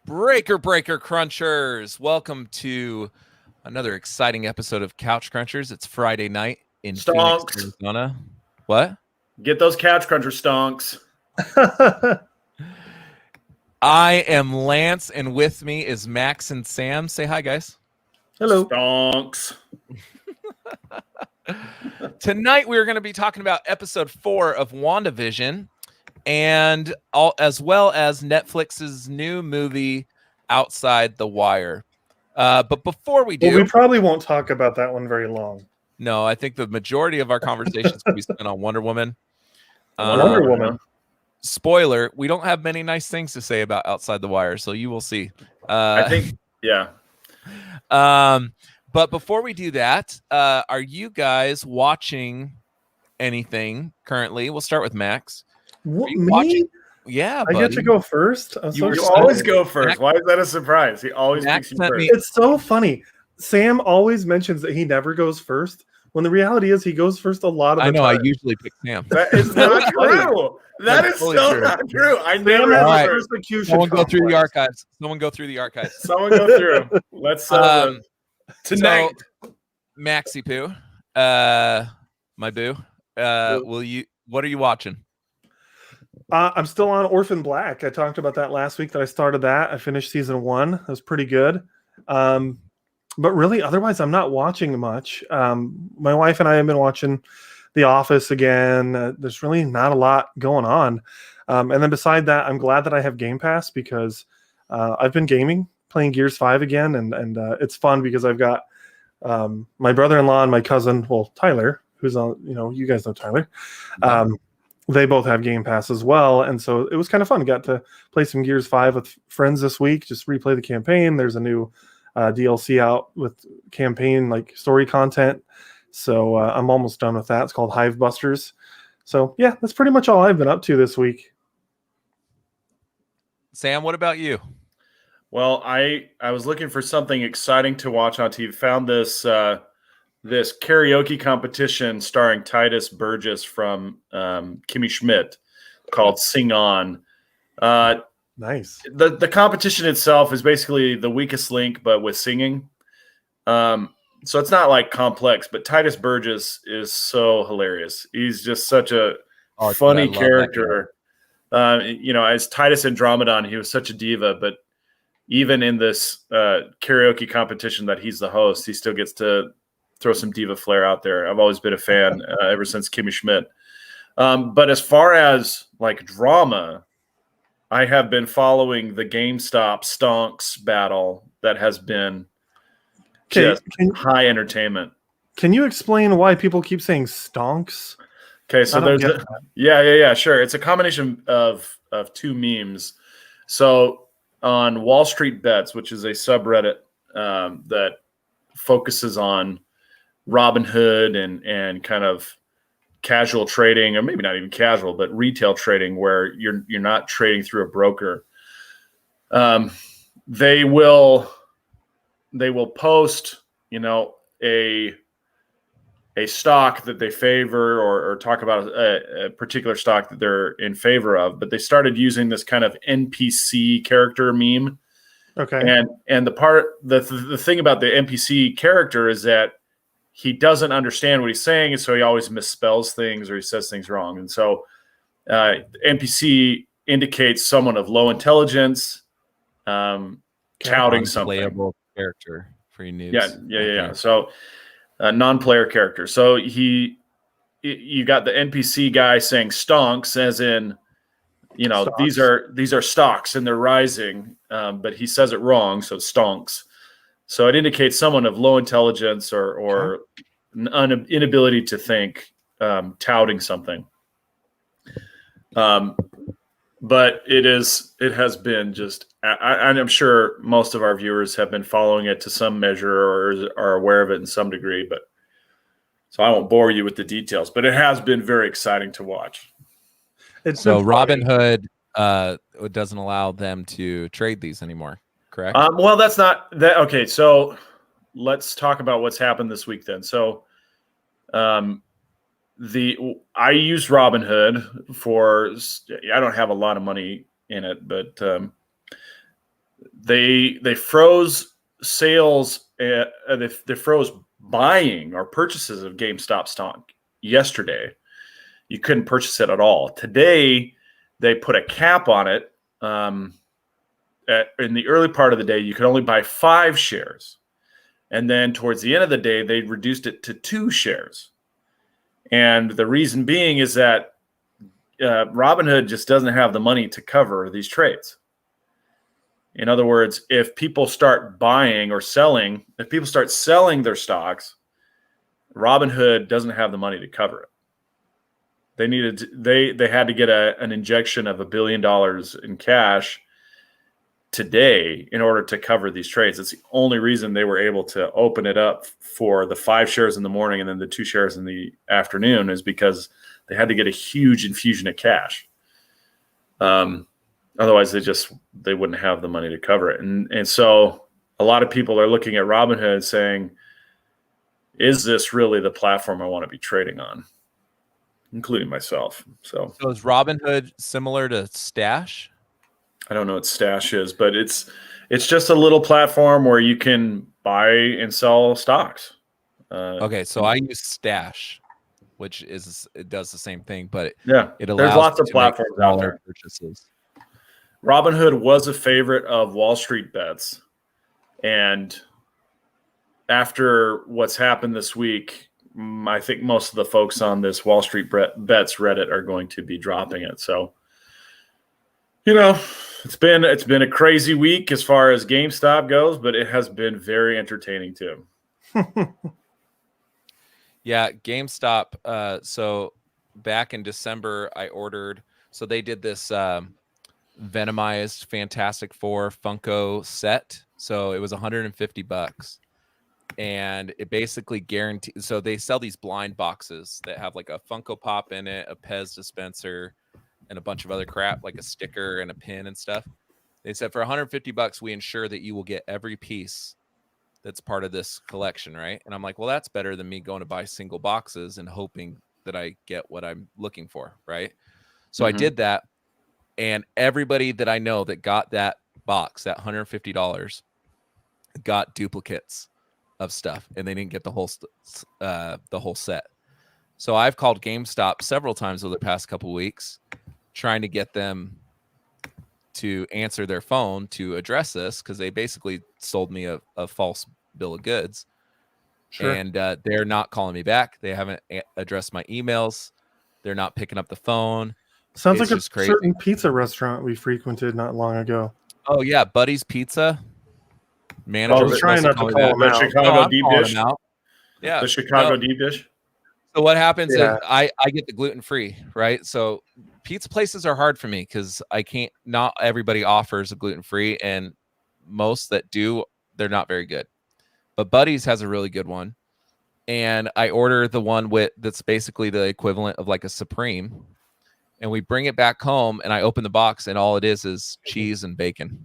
Breaker Crunchers. Welcome to another exciting episode of Couch Crunchers. It's Friday night in Stonks. Phoenix, Arizona. What? Get those Couch Cruncher stonks. I am Lance, and with me is Max and Sam. Say hi, guys. Hello. Stonks. Tonight we're going to be talking about episode 4 of WandaVision, and as well as Netflix's new movie, Outside the Wire. But before we do... Well, we probably won't talk about that one very long. No, I think the majority of our conversations will be spent on Wonder Woman. Wonder Woman. Spoiler, we don't have many nice things to say about Outside the Wire, so you will see. I think, yeah. But before we do that, are you guys watching anything currently? We'll start with Max. Me? Watching? Yeah, I get to go first. You always go first. Why is that a surprise? He always Max picks you first. It's so funny. Sam always mentions that he never goes first, when the reality is he goes first a lot of the time. I usually pick Sam. That is not true. That is totally so true. not true. I Sam never has Alright. a persecution Someone go through the complex. archives. Someone go through the archives. Someone go through. Let's tonight. So, Maxie Poo, my boo. What are you watching? I'm still on Orphan Black. I talked about that last week that I started that. I finished season 1. It was pretty good. But really, otherwise, I'm not watching much. My wife and I have been watching The Office again. There's really not a lot going on. And then beside that, I'm glad that I have Game Pass because I've been gaming, playing Gears 5 again. And it's fun because I've got my brother-in-law and my cousin, well, Tyler, who's on, you guys know Tyler. They both have Game Pass as well. And so it was kind of fun. Got to play some Gears 5 with friends this week, just replay the campaign. There's a new DLC out with campaign, like story content. So I'm almost done with that. It's called Hive Busters. So yeah, that's pretty much all I've been up to this week. Sam, what about you? Well, I was looking for something exciting to watch on TV. Found this this karaoke competition starring Titus Burgess from Kimmy Schmidt called Sing On. Nice. The competition itself is basically the weakest link, but with singing. So it's not like complex, but Titus Burgess is so hilarious. He's just such a funny character. As Titus Andromedon, he was such a diva, but even in this karaoke competition that he's the host, he still gets to throw some diva flair out there. I've always been a fan ever since Kimmy Schmidt. But as far as like drama, I have been following the GameStop stonks battle that has been just high entertainment. Can you explain why people keep saying stonks? Okay, so there's sure. It's a combination of two memes. So on Wall Street Bets, which is a subreddit that focuses on Robinhood and kind of casual trading, or maybe not even casual, but retail trading where you're not trading through a broker. They will post, a stock that they favor or talk about a particular stock that they're in favor of, but they started using this kind of NPC character meme. Okay. And the thing about the NPC character is that he doesn't understand what he's saying, and so he always misspells things or he says things wrong. And so NPC indicates someone of low intelligence, touting something. Playable character for your news. Yeah. So a non-player character. So you got the NPC guy saying stonks, as in, stocks. these are stocks and they're rising, but he says it wrong, so stonks. So it indicates someone of low intelligence or inability to think, touting something. But it has been just, I'm sure most of our viewers have been following it to some measure or are aware of it in some degree. But so I won't bore you with the details, but it has been very exciting to watch. So Robinhood doesn't allow them to trade these anymore, correct? Well, that's not that. Okay, so let's talk about what's happened this week then. So I use Robinhood for, I don't have a lot of money in it, but they froze sales. They froze buying or purchases of GameStop stock yesterday. You couldn't purchase it at all. Today, they put a cap on it. In the early part of the day, you could only buy 5 shares. And then towards the end of the day, they reduced it to 2 shares. And the reason being is that Robinhood just doesn't have the money to cover these trades. In other words, if people start buying or selling, if people start selling their stocks, Robinhood doesn't have the money to cover it. They had to get an injection of $1 billion in cash today in order to cover these trades. It's the only reason they were able to open it up for the 5 shares in the morning and then the 2 shares in the afternoon, is because they had to get a huge infusion of cash. Otherwise, they wouldn't have the money to cover it. And so a lot of people are looking at Robinhood saying, is this really the platform I want to be trading on? Including myself. So is Robinhood similar to Stash? I don't know what Stash is, but it's just a little platform where you can buy and sell stocks. Okay, so I use Stash, which it does the same thing, but it allows there's lots you of to platforms make out there. Purchases. Robinhood was a favorite of Wall Street Bets, and after what's happened this week, I think most of the folks on this Wall Street Bets Reddit are going to be dropping it. So, it's been a crazy week as far as GameStop goes, but it has been very entertaining too. Yeah, GameStop. So back in December, I ordered. So they did this Venomized Fantastic Four Funko set. So it was $150. And it basically guarantees. So they sell these blind boxes that have like a Funko Pop in it, a Pez dispenser, and a bunch of other crap, like a sticker and a pin and stuff. They said for $150, we ensure that you will get every piece that's part of this collection, right? And I'm like, well, that's better than me going to buy single boxes and hoping that I get what I'm looking for, right? So I did that, and everybody that I know that got that box, that $150, got duplicates of stuff, and they didn't get the whole set. So I've called GameStop several times over the past couple of weeks, trying to get them to answer their phone to address this, because they basically sold me a false bill of goods. Sure. And they're not calling me back. They haven't addressed my emails. They're not picking up the phone. Sounds like a certain pizza restaurant we frequented not long ago. Oh yeah, Buddy's Pizza. Manager was trying not to call him out. Chicago deep dish. Yeah, the Chicago deep dish. So what happens is I get the gluten-free, right? So pizza places are hard for me because not everybody offers a gluten-free, and most that do, they're not very good. But Buddy's has a really good one. And I order the one that's basically the equivalent of like a Supreme. And we bring it back home, and I open the box, and all it is cheese and bacon.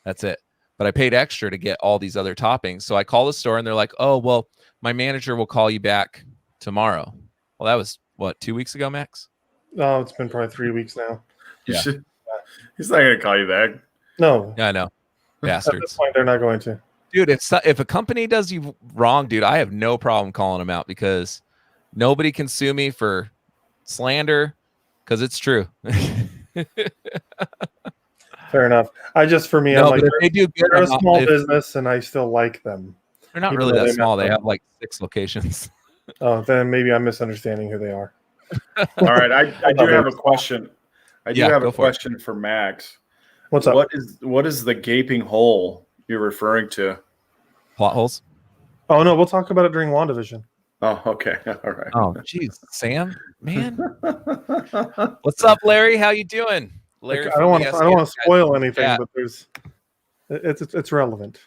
That's it. But I paid extra to get all these other toppings. So I call the store, and they're like, oh, well, my manager will call you back tomorrow. Well, that was, 2 weeks ago, Max? Oh, it's been probably 3 weeks now. Yeah. He's not going to call you back. No. Yeah, I know. Bastards. At this point, they're not going to. Dude, if a company does you wrong, dude, I have no problem calling them out, because nobody can sue me for slander, because it's true. Fair enough. I'm like, they do good. They're a small business, and I still like them. They're not really that small. They have like 6 locations. Oh, then maybe I'm misunderstanding who they are. All right, I do have a question. I do have a question for Max. What's up? What is the gaping hole you're referring to? Plot holes? Oh no, we'll talk about it during WandaVision. Oh, okay. All right. Oh, geez, Sam, man. What's up, Larry? How you doing? Larry, I don't want to spoil anything, but it's relevant.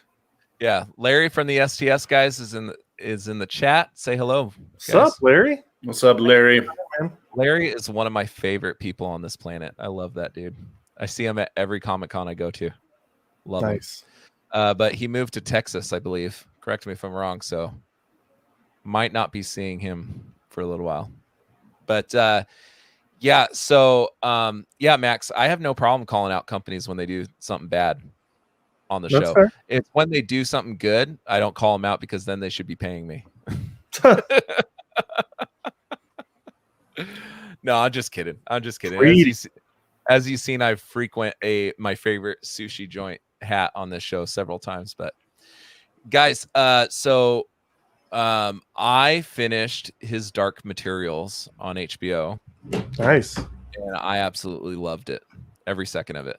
Yeah, Larry from the STS guys is in the chat. Say hello. What's up, Larry? What's up, Larry? Larry is one of my favorite people on this planet. I love that dude. I see him at every Comic-Con I go to. Love him. But he moved to Texas, I believe. Correct me if I'm wrong. So might not be seeing him for a little while. But yeah. So yeah, Max, I have no problem calling out companies when they do something bad. on the That's show. fair. It's when they do something good, I don't call them out because then they should be paying me. No, I'm just kidding. As you've seen, I frequent my favorite sushi joint hat on this show several times. But guys, so I finished His Dark Materials on HBO. Nice. And I absolutely loved it. Every second of it.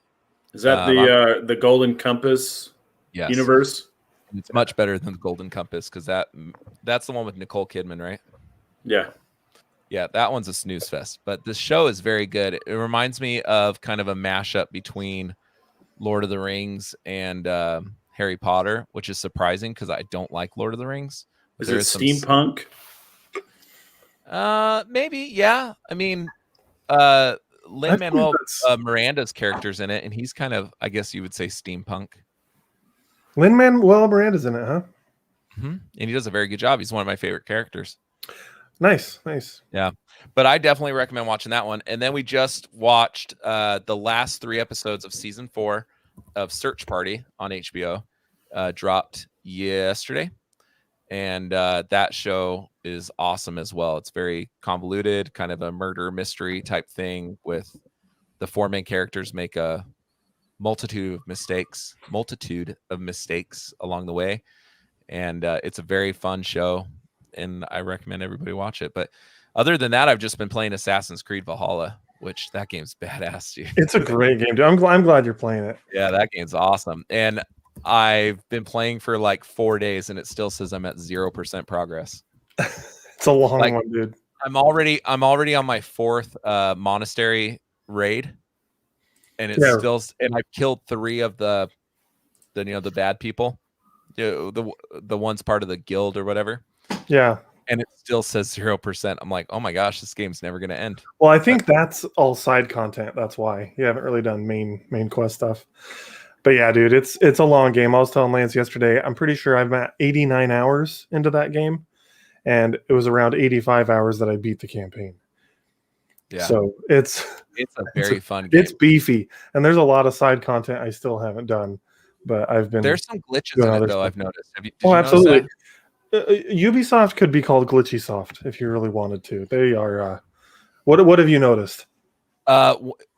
Is that the Golden Compass universe? It's much better than the Golden Compass because that's the one with Nicole Kidman, right? Yeah. Yeah, that one's a snooze fest. But this show is very good. It reminds me of kind of a mashup between Lord of the Rings and Harry Potter, which is surprising because I don't like Lord of the Rings. Is it steampunk? Maybe, yeah. I mean, Lin-Manuel Miranda's character's in it, and he's kind of, I guess you would say, steampunk. Lin-Manuel Miranda's in it, huh? Mm-hmm. And he does a very good job. He's one of my favorite characters. Nice. Yeah, but I definitely recommend watching that one. And then we just watched the last 3 episodes of season 4 of Search Party on HBO. Dropped yesterday, and that show is awesome as well. It's very convoluted, kind of a murder mystery type thing with the 4 main characters make a multitude of mistakes along the way. And it's a very fun show, and I recommend everybody watch it. But other than that, I've just been playing Assassin's Creed Valhalla, which that game's badass, dude. It's a great game, dude. I'm glad you're playing it. Yeah, that game's awesome. And I've been playing for like 4 days, and it still says I'm at 0% progress. It's a long one, dude. I'm already on my 4th monastery raid, and it's still. And I've killed 3 of the bad people, the one's part of the guild or whatever. Yeah. And it still says 0%. I'm like, oh my gosh, this game's never gonna end. Well, I think that's all side content. That's why you haven't really done main quest stuff. But yeah, dude, it's a long game. I was telling Lance yesterday, I'm pretty sure I'm at 89 hours into that game, and it was around 85 hours that I beat the campaign. Yeah. So it's a very fun game. It's beefy, and there's a lot of side content I still haven't done, but there's some glitches in it though. I've noticed. Absolutely. Ubisoft could be called Glitchy Soft if you really wanted to. They are. What have you noticed?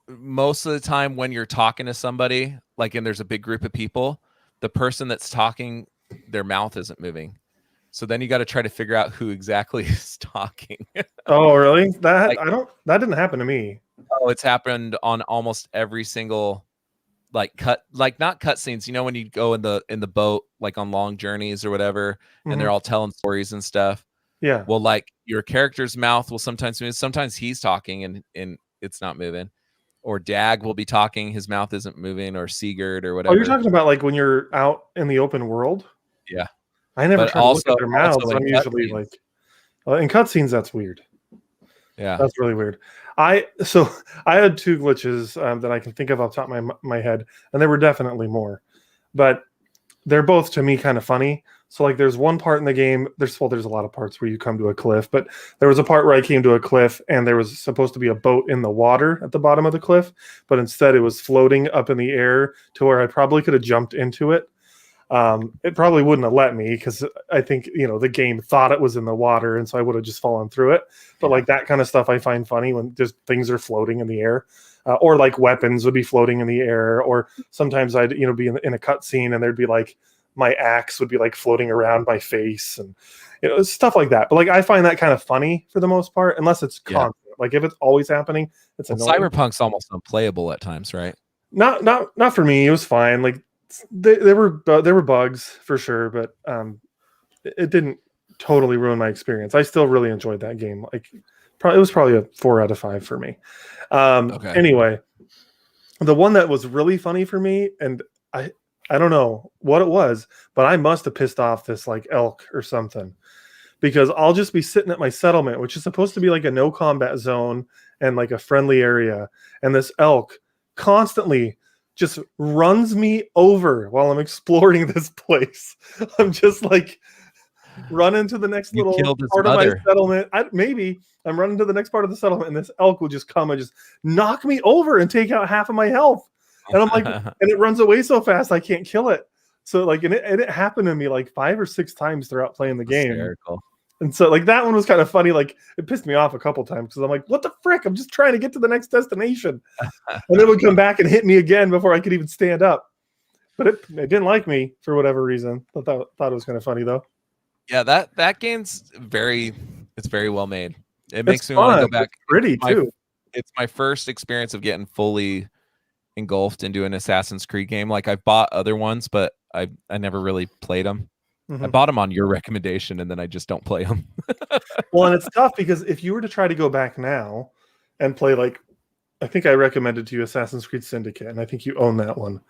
Most of the time when you're talking to somebody, like, and there's a big group of people, the person that's talking, their mouth isn't moving. So then you got to try to figure out who exactly is talking. Oh, really? That didn't happen to me. Oh, it's happened on almost every single not cutscenes. You know, when you go in the boat, like on long journeys or whatever, and they're all telling stories and stuff. Yeah. Well, like your character's mouth will sometimes move. Sometimes he's talking and it's not moving. Or Dag will be talking, his mouth isn't moving, or Sigurd or whatever. Oh, you're talking about like when you're out in the open world? Yeah. I never try to look at their mouths. I'm usually like, in cutscenes, that's weird. Yeah. That's really weird. I had 2 glitches that I can think of off the top of my head, and there were definitely more. But they're both, to me, kind of funny. So like there's one part in the game, there's a lot of parts where you come to a cliff, but there was a part where I came to a cliff and there was supposed to be a boat in the water at the bottom of the cliff, but instead it was floating up in the air to where I probably could have jumped into it. It probably wouldn't have let me because I think, the game thought it was in the water, and so I would have just fallen through it. But like that kind of stuff I find funny when just things are floating in the air. Or like weapons would be floating in the air, or sometimes I'd be in a cutscene and there'd be like my axe would be like floating around my face, and stuff like that. But like I find that kind of funny for the most part, unless it's constant. Like if it's always happening, it's annoying. Cyberpunk's almost unplayable at times, right? Not for me. It was fine. Like there were bugs for sure, but it didn't totally ruin my experience. I still really enjoyed that game. Like it was probably a 4 out of 5 for me. Okay. Anyway, the one that was really funny for me, and I don't know what it was, but I must have pissed off this like elk or something, because I'll just be sitting at my settlement, which is supposed to be like a no combat zone and like a friendly area, and this elk constantly just runs me over while I'm exploring this place. I'm just like running to the next little part of my settlement. I'm running to the next part of the settlement, and this elk will just come and just knock me over and take out half of my health. And I'm like, and it runs away so fast I can't kill it. So like, and it happened to me like 5 or 6 times throughout playing the game. Hysterical. And so like that one was kind of funny. Like it pissed me off a couple times because I'm like, what the frick? I'm just trying to get to the next destination. And it would come back and hit me again before I could even stand up. But it didn't like me for whatever reason. Thought it was kind of funny though. Yeah, that game's very well made. It makes me want to go back. It's pretty too. It's my first experience of getting fully engulfed into an Assassin's Creed game. Like I've bought other ones, but I never really played them. I bought them on your recommendation, and then I just don't play them. Well, and it's tough because if you were to try to go back now and play, like, I think I recommended to you Assassin's Creed Syndicate, and I think you own that one.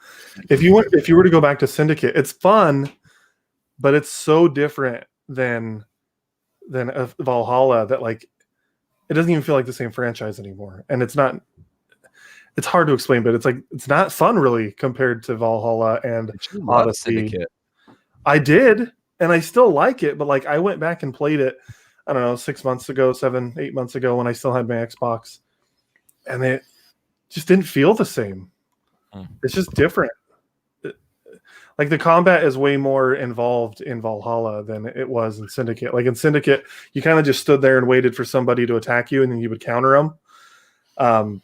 If you were to go back to Syndicate, it's fun, but it's so different than Valhalla that like it doesn't even feel like the same franchise anymore. And it's not. It's hard to explain, but it's like it's not fun really compared to Valhalla and Odyssey. Syndicate. I did, and I still like it, but like I went back and played it, I don't know, 6 months ago, 7, 8 months ago when I still had my Xbox, and it just didn't feel the same. It's just different. Like the combat is way more involved in Valhalla than it was in Syndicate. Like in Syndicate, you kind of just stood there and waited for somebody to attack you, and then you would counter them.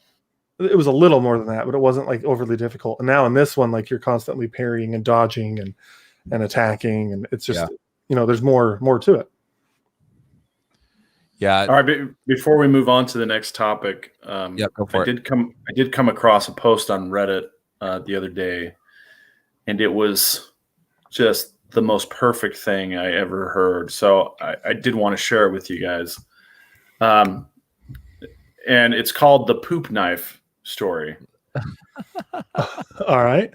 It was a little more than that, but it wasn't like overly difficult. And now in this one, like you're constantly parrying and dodging and attacking, and it's just there's more to it. Yeah. All right. Before we move on to the next topic, go for it. I did come across a post on Reddit the other day, and it was just the most perfect thing I ever heard. So I did want to share it with you guys. And it's called the poop knife story. All right.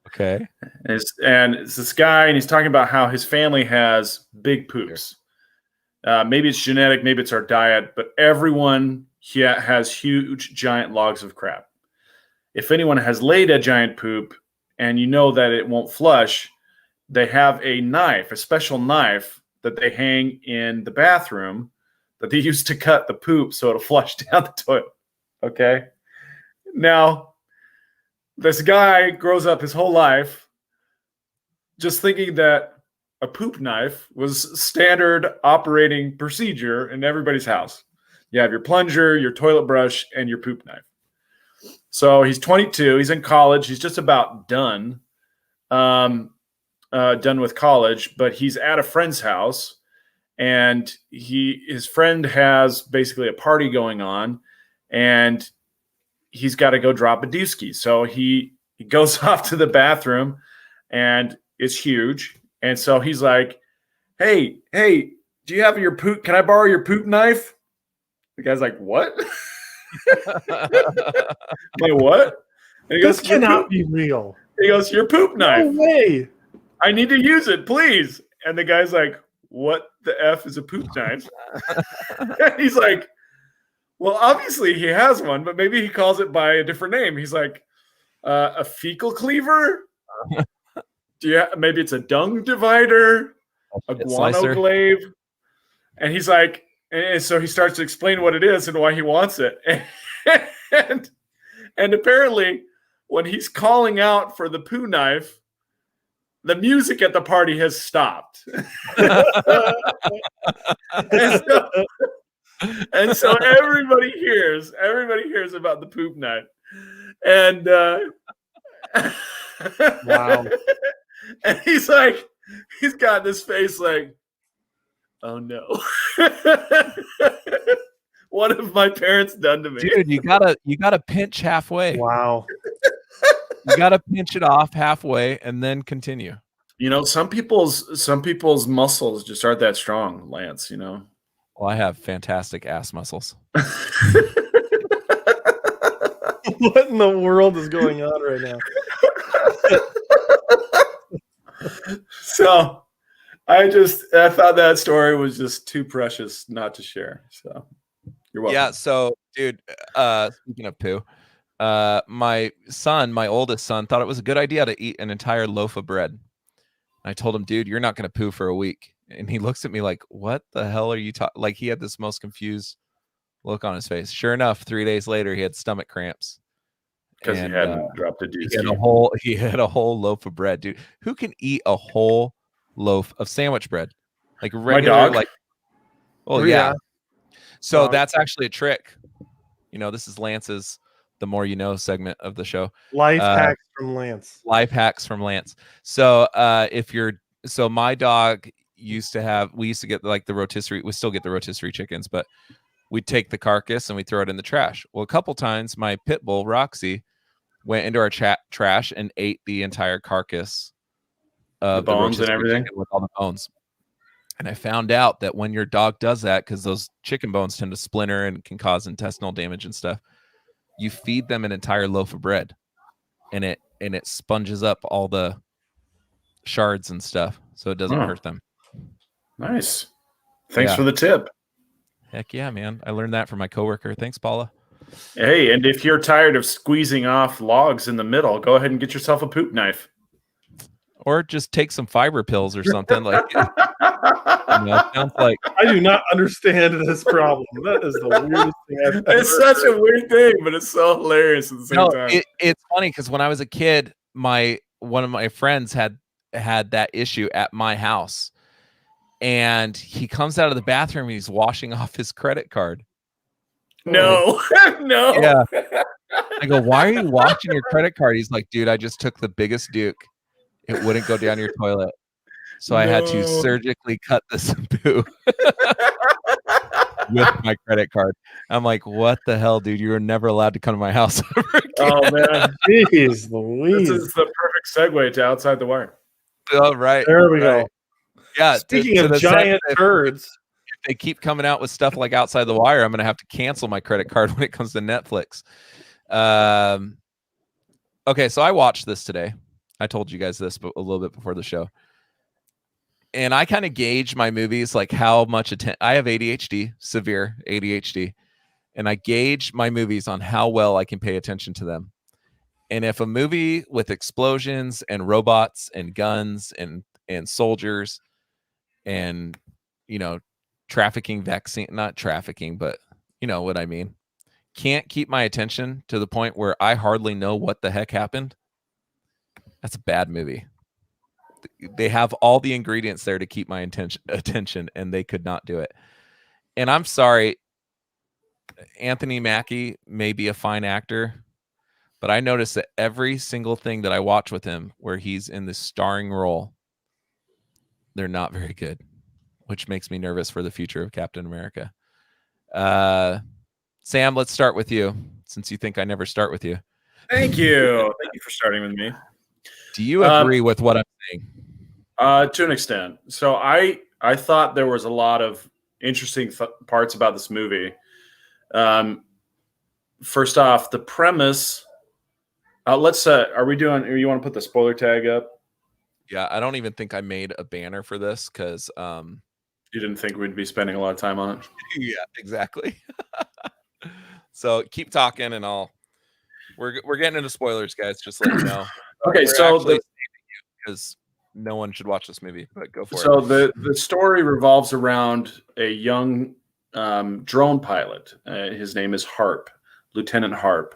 Okay. And it's this guy, and he's talking about how his family has big poops. Maybe it's genetic, maybe it's our diet, but everyone here has huge, giant logs of crap. If anyone has laid a giant poop and you know that it won't flush, they have a knife, a special knife that they hang in the bathroom that they use to cut the poop so it'll flush down the toilet. Okay? Now, this guy grows up his whole life just thinking that a poop knife was standard operating procedure in everybody's house. You have your plunger, your toilet brush, and your poop knife. So he's 22. He's in college. He's just about done with college, but he's at a friend's house, and his friend has basically a party going on, and he's got to go drop a dooski. So he goes off to the bathroom, and it's huge. And so he's like, hey, do you have your poop? Can I borrow your poop knife? The guy's like, what? My what? And he This goes, cannot be real. He goes, your poop knife. No way. I need to use it, please. And the guy's like, what the F is a poop knife? And he's like, well, obviously he has one, but maybe he calls it by a different name. He's like, a fecal cleaver? Maybe it's a dung divider, a guano glaive. And he's like, and so he starts to explain what it is and why he wants it. And apparently when he's calling out for the poo knife, the music at the party has stopped. and so everybody hears about the poop knife. And wow. And he's got this face like, oh no. What have my parents done to me? Dude, you gotta pinch halfway. Wow. You gotta pinch it off halfway and then continue. You know, some people's muscles just aren't that strong, Lance, you know. Well, I have fantastic ass muscles. What in the world is going on right now? So I thought that story was just too precious not to share. So you're welcome. Yeah, so dude, speaking of poo, my oldest son, thought it was a good idea to eat an entire loaf of bread. I told him, dude, you're not going to poo for a week. And he looks at me like, what the hell are you talking? Like he had this most confused look on his face. Sure enough, 3 days later, he had stomach cramps. Because he hadn't dropped a deuce. He had a whole loaf of bread, dude. Who can eat a whole loaf of sandwich bread? Like regular, My dog. like. Oh yeah. So that's actually a trick. This is Lance's "The More You Know" segment of the show. Life hacks from Lance. Life hacks from Lance. So my dog we used to get like the rotisserie. We still get the rotisserie chickens, but we take the carcass and we throw it in the trash. Well, a couple times my pit bull Roxy went into our trash and ate the entire carcass of the bones and everything with all the bones. And I found out that when your dog does that, because those chicken bones tend to splinter and can cause intestinal damage and stuff, you feed them an entire loaf of bread, and it sponges up all the shards and stuff, so it doesn't hurt them. Nice. Thanks for the tip. Heck yeah, man. I learned that from my coworker. Thanks, Paula. Hey, and if you're tired of squeezing off logs in the middle, go ahead and get yourself a poop knife. Or just take some fiber pills or something. Like, sounds like I do not understand this problem. That is the weirdest thing I've ever It's such a weird thing, but it's so hilarious at the same time. It's funny because when I was a kid, one of my friends had that issue at my house, and he comes out of the bathroom and he's washing off his credit card. No. Yeah. I go, why are you washing your credit card? He's like, dude, I just took the biggest Duke. It wouldn't go down your toilet. So I had to surgically cut the shampoo with my credit card. I'm like, what the hell, dude? You were never allowed to come to my house ever again. Oh, man. Jeez Louise. This is the perfect segue to Outside the Wire. Oh, right. There we go. Yeah. Speaking of giant turds. If they keep coming out with stuff like Outside the Wire, I'm going to have to cancel my credit card when it comes to Netflix. Okay, so I watched this today. I told you guys this a little bit before the show. And I kind of gauge my movies like how much I have ADHD, severe ADHD, and I gauge my movies on how well I can pay attention to them. And if a movie with explosions and robots and guns and soldiers and trafficking vaccine, not trafficking, but you know what I mean, can't keep my attention to the point where I hardly know what the heck happened, that's a bad movie. They have all the ingredients there to keep my attention, and they could not do it. And I'm sorry, Anthony Mackie may be a fine actor, but I noticed that every single thing that I watch with him where he's in this starring role, they're not very good, which makes me nervous for the future of Captain America. Sam, let's start with you, since you think I never start with you. Thank you. Thank you for starting with me. Do you agree with what I'm saying? To an extent. So I thought there was a lot of interesting parts about this movie. First off, the premise. Let's. Are we doing? You want to put the spoiler tag up? Yeah, I don't even think I made a banner for this because you didn't think we'd be spending a lot of time on it. Yeah, exactly. So keep talking, and we're getting into spoilers, guys. Just let you know. Okay, so because no one should watch this movie, but go for it. So the story revolves around a young drone pilot. His name is Harp, Lieutenant Harp.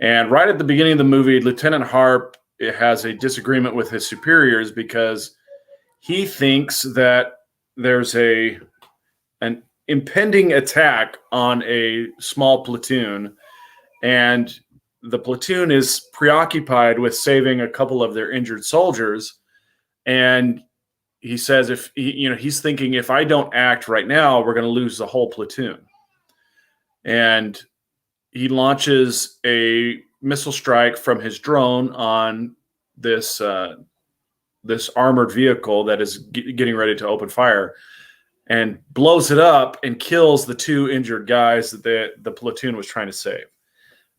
And right at the beginning of the movie, Lieutenant Harp has a disagreement with his superiors because he thinks that there's an impending attack on a small platoon, and the platoon is preoccupied with saving a couple of their injured soldiers. And he says, he's thinking, if I don't act right now, we're going to lose the whole platoon. And he launches a missile strike from his drone on this armored vehicle that is getting ready to open fire, and blows it up and kills the two injured guys that the platoon was trying to save.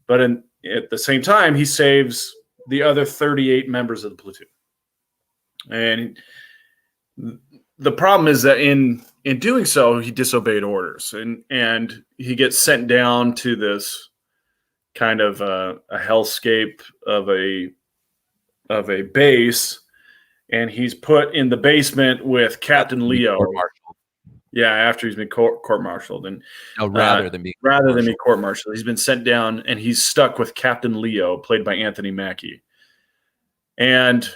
But at the same time, he saves the other 38 members of the platoon. And the problem is that in doing so, he disobeyed orders, and he gets sent down to this kind of a hellscape of a base, and he's put in the basement with Captain Leo. Yeah, after he's been court-martialed, and rather than being court-martialed, he's been sent down, and he's stuck with Captain Leo, played by Anthony Mackie. And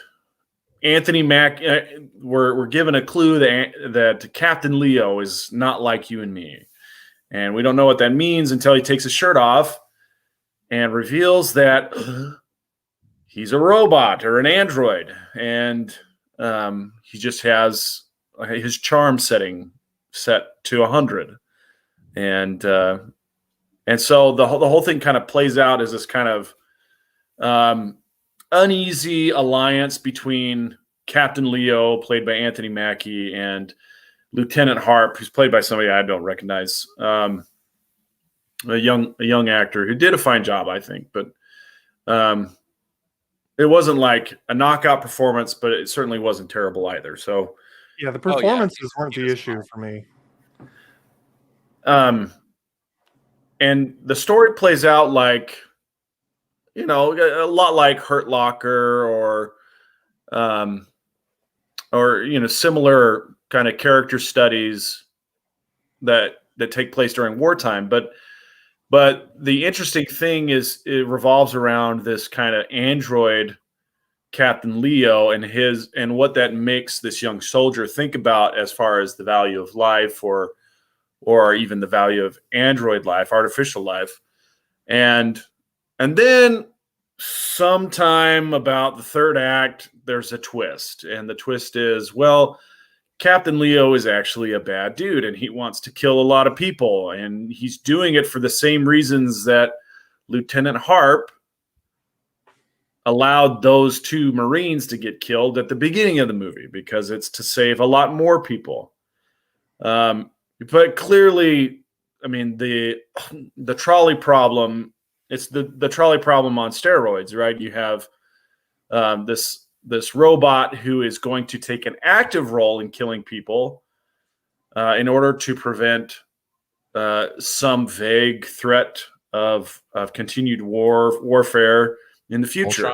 Anthony Mackie, we're given a clue that Captain Leo is not like you and me, and we don't know what that means until he takes his shirt off and reveals that he's a robot or an android, and he just has his charm setting set to 100, and so the whole thing kind of plays out as this kind of uneasy alliance between Captain Leo, played by Anthony Mackie, and Lieutenant Harp, who's played by somebody I don't recognize, a young actor who did a fine job, I think, but it wasn't like a knockout performance, but it certainly wasn't terrible either. So yeah, the performances weren't the issue for me. And the story plays out like, a lot like Hurt Locker or similar kind of character studies that take place during wartime. But the interesting thing is it revolves around this kind of android Captain Leo and what that makes this young soldier think about as far as the value of life or even the value of android life, artificial life. And then sometime about the third act, there's a twist. And the twist is, well, Captain Leo is actually a bad dude, and he wants to kill a lot of people. And he's doing it for the same reasons that Lieutenant Harp allowed those two Marines to get killed at the beginning of the movie, because it's to save a lot more people. But clearly, I mean, the trolley problem, it's the trolley problem on steroids, right? You have this robot who is going to take an active role in killing people in order to prevent some vague threat of continued warfare in the future.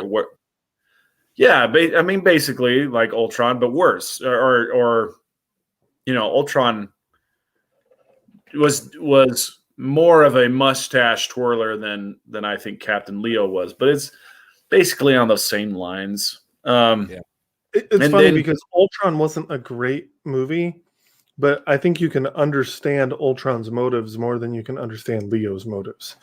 Basically like Ultron, but worse. Or Ultron was more of a mustache twirler than I think Captain Leo was, but it's basically on those same lines. It's funny because Ultron wasn't a great movie, but I think you can understand Ultron's motives more than you can understand Leo's motives,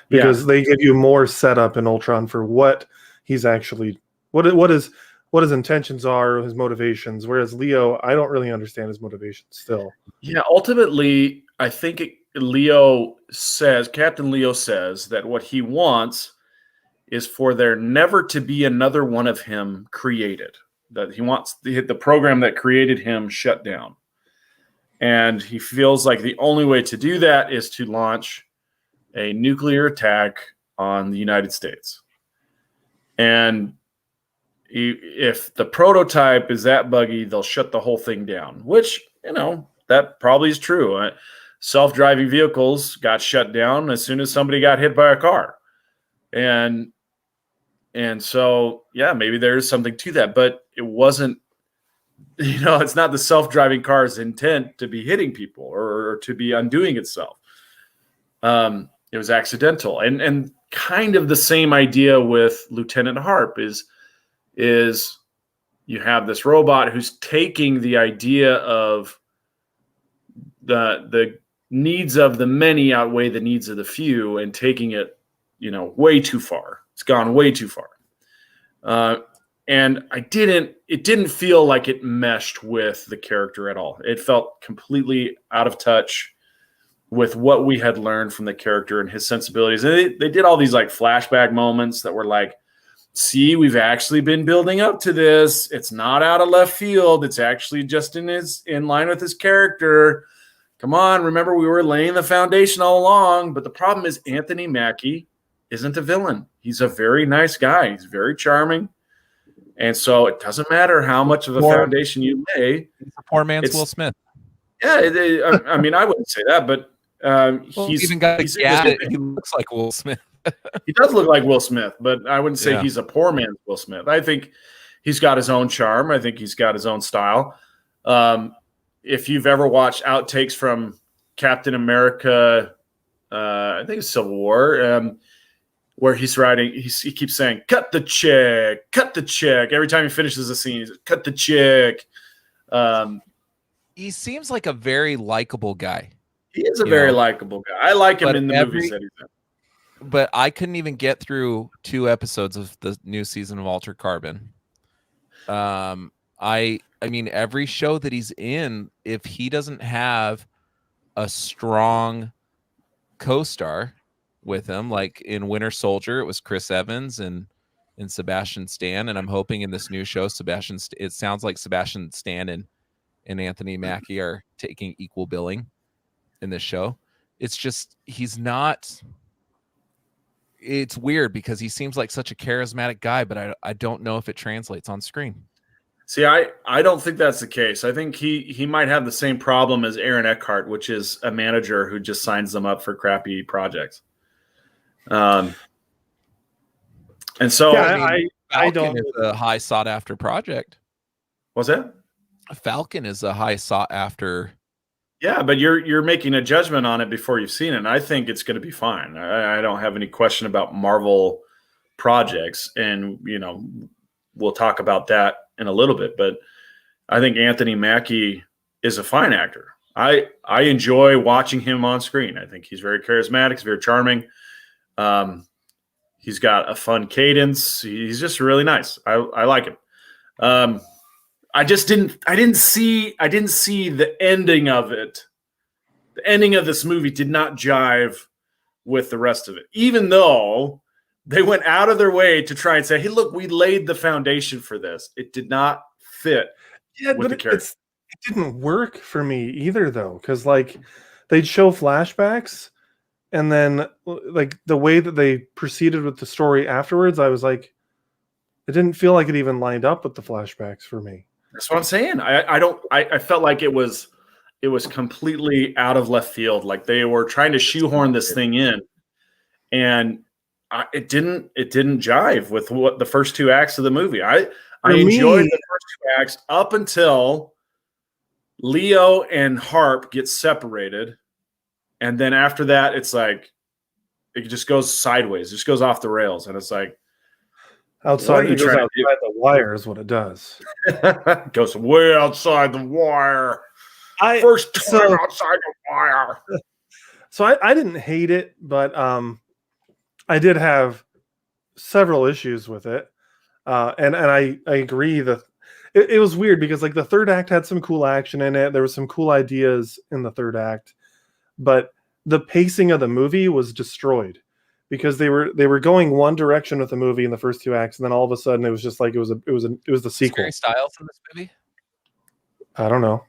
because they give you more setup in Ultron for what he's actually what his intentions are, his motivations. Whereas Leo, I don't really understand his motivations still. Yeah, ultimately, I think Captain Leo says that what he wants is for there never to be another one of him created. That he wants the program that created him shut down. And he feels like the only way to do that is to launch a nuclear attack on the United States. And if the prototype is that buggy, they'll shut the whole thing down, which, that probably is true. Self-driving vehicles got shut down as soon as somebody got hit by a car. And so, yeah, maybe there's something to that, but it wasn't, it's not the self-driving car's intent to be hitting people or to be undoing itself. It was accidental. And kind of the same idea with Lieutenant Harp is you have this robot who's taking the idea of the needs of the many outweigh the needs of the few and taking it, way too far. It's gone way too far. And it didn't feel like it meshed with the character at all. It felt completely out of touch with what we had learned from the character and his sensibilities. And they did all these like flashback moments that were like, see, we've actually been building up to this. It's not out of left field. It's actually just in line with his character. Come on, remember we were laying the foundation all along. But the problem is Anthony Mackie isn't a villain. He's a very nice guy. He's very charming. And so it doesn't matter how much of a foundation you lay. It's a poor man's Will Smith. Yeah, I mean, I wouldn't say that, but he looks like Will Smith. He does look like Will Smith, but I wouldn't say he's a poor man's Will Smith. I think he's got his own charm. I think he's got his own style. if you've ever watched outtakes from Captain America, I think it's Civil War, where he's writing, he keeps saying, cut the check. Every time he finishes a scene, he's like, cut the check. He seems like a very likable guy. He is a very likable guy. I like him in the movies that he's in. But I couldn't even get through 2 episodes of the new season of Altered Carbon. I mean, every show that he's in, if he doesn't have a strong co-star with him, like in Winter Soldier, it was Chris Evans and Sebastian Stan, and I'm hoping in this new show, it sounds like Sebastian Stan and Anthony Mackie are taking equal billing in this show. It's just it's weird because he seems like such a charismatic guy, but I don't know if it translates on screen. See, I don't think that's the case. I think he might have the same problem as Aaron Eckhart, which is a manager who just signs them up for crappy projects. And so I don't. Is a high sought after project. What's that? Falcon is a high sought after. Yeah, but you're making a judgment on it before you've seen it. And I think it's going to be fine. I don't have any question about Marvel projects, and we'll talk about that in a little bit. But I think Anthony Mackie is a fine actor. I enjoy watching him on screen. I think he's very charismatic. He's very charming. He's got a fun cadence. He's just really nice. I like him. I didn't see the ending of it. The ending of this movie did not jive with the rest of it, even though they went out of their way to try and say, hey, look, we laid the foundation for this. It did not fit with the character. It didn't work for me either, though, because they'd show flashbacks, and then the way that they proceeded with the story afterwards, I was like, it didn't feel like it even lined up with the flashbacks for me. That's what I'm saying. I felt like it was completely out of left field. Like they were trying to shoehorn this thing in, and it didn't jive with what the first 2 acts of the movie. I enjoyed the first 2 acts up until Leo and Harp get separated, and then after that, it's like it just goes sideways. It just goes off the rails, and it's like. Outside the wire is what it does. Goes way outside the wire. First time outside the wire. So I didn't hate it, but I did have several issues with it. And I agree that it was weird because the third act had some cool action in it. There were some cool ideas in the third act, but the pacing of the movie was destroyed. Because they were going one direction with the movie in the first 2 acts, and then all of a sudden it was just like it was the sequel. Harry Styles in this movie? I don't know.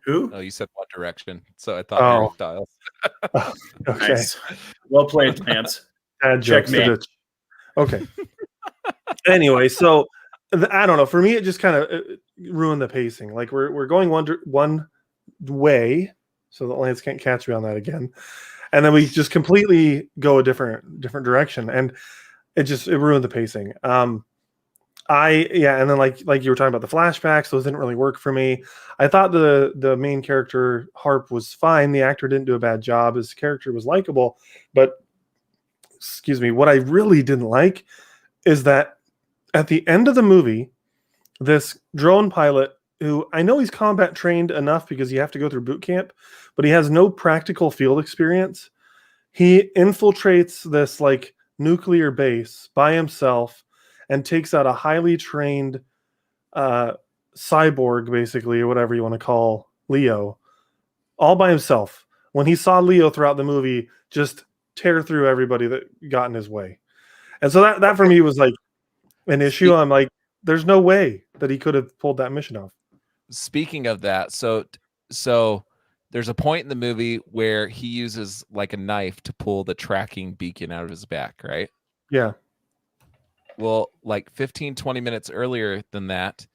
Who? Oh, you said One Direction, so I thought Harry Styles. Okay. Nice. Well played, Lance. Checkmate. Okay. Anyway, so I don't know. For me, it just kind of ruined the pacing. We're going one way, so that Lance can't catch me on that again. And then we just completely go a different direction, and it ruined the pacing. And then like you were talking about the flashbacks, those didn't really work for me. I thought the main character Harp was fine. The actor didn't do a bad job. His character was likable, but what I really didn't like is that at the end of the movie, this drone pilot, who I know he's combat trained enough because you have to go through boot camp, but he has no practical field experience. He infiltrates this nuclear base by himself and takes out a highly trained cyborg, basically, or whatever you want to call Leo, all by himself. When he saw Leo throughout the movie just tear through everybody that got in his way. And so that for me was an issue. I'm like, there's no way that he could have pulled that mission off. Speaking of that, so there's a point in the movie where he uses a knife to pull the tracking beacon out of his back, right? Yeah. Well, 15, 20 minutes earlier than that,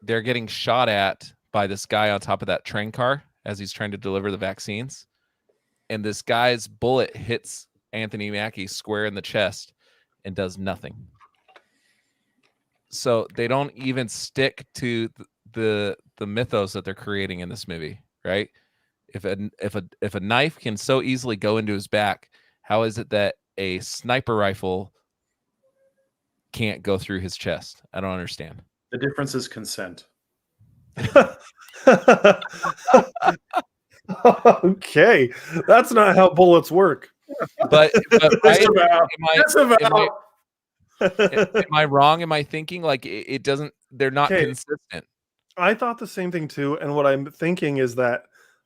they're getting shot at by this guy on top of that train car as he's trying to deliver the vaccines. And this guy's bullet hits Anthony Mackie square in the chest and does nothing. So they don't even stick to the the mythos that they're creating in this movie, right? If a knife can so easily go into his back, how is it that a sniper rifle can't go through his chest? I don't understand. The difference is consent. Okay, that's not how bullets work. But right? Am I wrong? Am I thinking like it doesn't? They're not consistent. I thought the same thing too, and what I'm thinking is that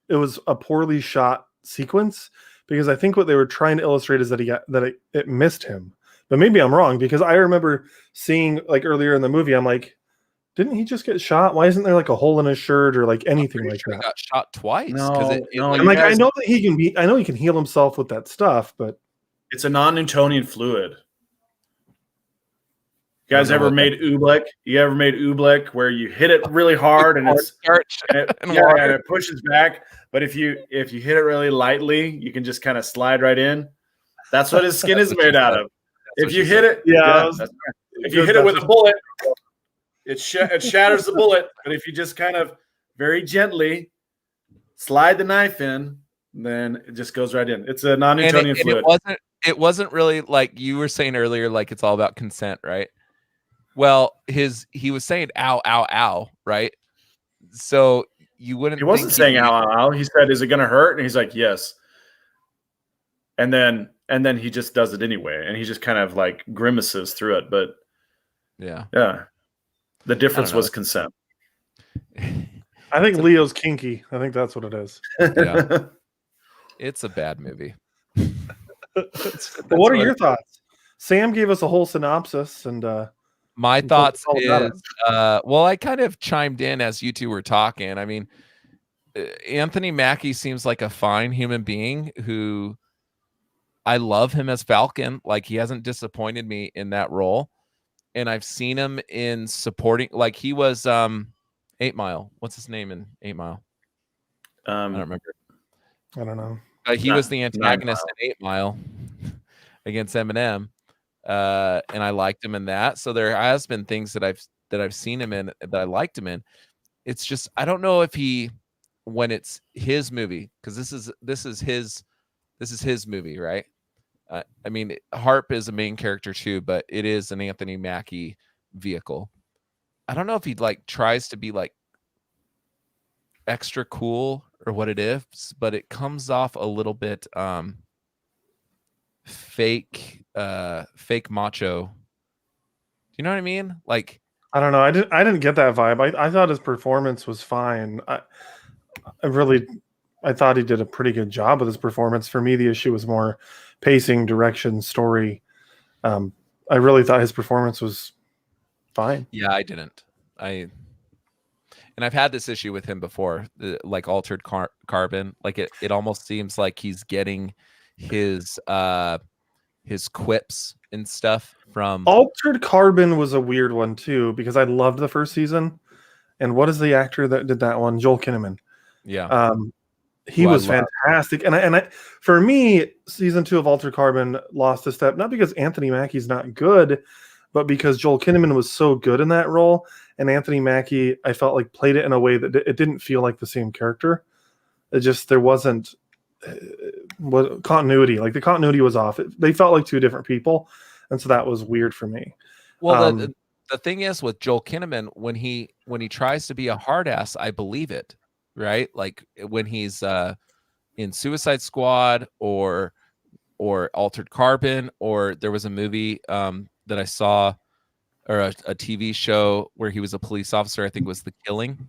it was a poorly shot sequence, because I think what they were trying to illustrate is that it missed him. But maybe I'm wrong, because I remember seeing like earlier in the movie, I'm like, didn't he just get shot? Why isn't there like a hole in his shirt or like anything like that? He got shot twice. No, I'm like, I know that I know he can heal himself with that stuff, but it's a non-Newtonian fluid. You guys ever made oobleck? You ever made oobleck where you hit it really hard and it pushes back? But if you hit it really lightly, you can just kind of slide right in. That's what his skin is made out of. If you hit it, if you hit it with a bullet, it shatters the bullet. But if you just kind of very gently slide the knife in, then it just goes right in. It's a non-Newtonian fluid. It wasn't really like you were saying earlier, like it's all about consent, right? Well, he was saying ow, ow, ow, right? So you wouldn't. He wasn't saying ow, ow, ow. He said, "Is it going to hurt?" And he's like, "Yes." And then he just does it anyway, and he just kind of like grimaces through it. But yeah, the difference was consent. I think Leo's kinky. I think that's what it is. Yeah. It's a bad movie. What are your thoughts? Sam gave us a whole synopsis, and my thoughts is, well, I kind of chimed in as you two were talking. I mean, Anthony Mackie seems like a fine human being who I love him as Falcon. Like, he hasn't disappointed me in that role. And I've seen him in supporting, like he was 8 Mile. What's his name in 8 Mile? I don't remember. I don't know. He was the antagonist in 8 Mile against Eminem. And I liked him in that. So there has been things that I've seen him in that I liked him in. It's just, I don't know if when it's his movie, because this is his movie, right? I mean, Harp is a main character too, but it is an Anthony Mackie vehicle. I don't know if he like tries to be like extra cool or what it is, but it comes off a little bit fake macho. Do you know what I mean? Like, I don't know. I didn't get that vibe. I thought his performance was fine. I thought he did a pretty good job with his performance. For me, the issue was more pacing, direction, story. I really thought his performance was fine. Yeah, I didn't. And I've had this issue with him before, like Altered Carbon. Like it almost seems like he's getting his quips and stuff from Altered Carbon was a weird one too, because I loved the first season. And what is the actor that did that one? Joel Kinnaman. Yeah. He was fantastic. And I for me, season 2 of Altered Carbon lost a step, not because Anthony Mackie's not good, but because Joel Kinnaman was so good in that role. And Anthony Mackie, I felt like played it in a way that it didn't feel like the same character. It just, there wasn't continuity. Like the continuity was off. They felt like two different people. And so that was weird for me. Well, the thing is with Joel Kinnaman, when he tries to be a hard ass, I believe it, right? Like when he's in Suicide Squad or Altered Carbon, or there was a movie that I saw, or a TV show where he was a police officer, I think it was The Killing.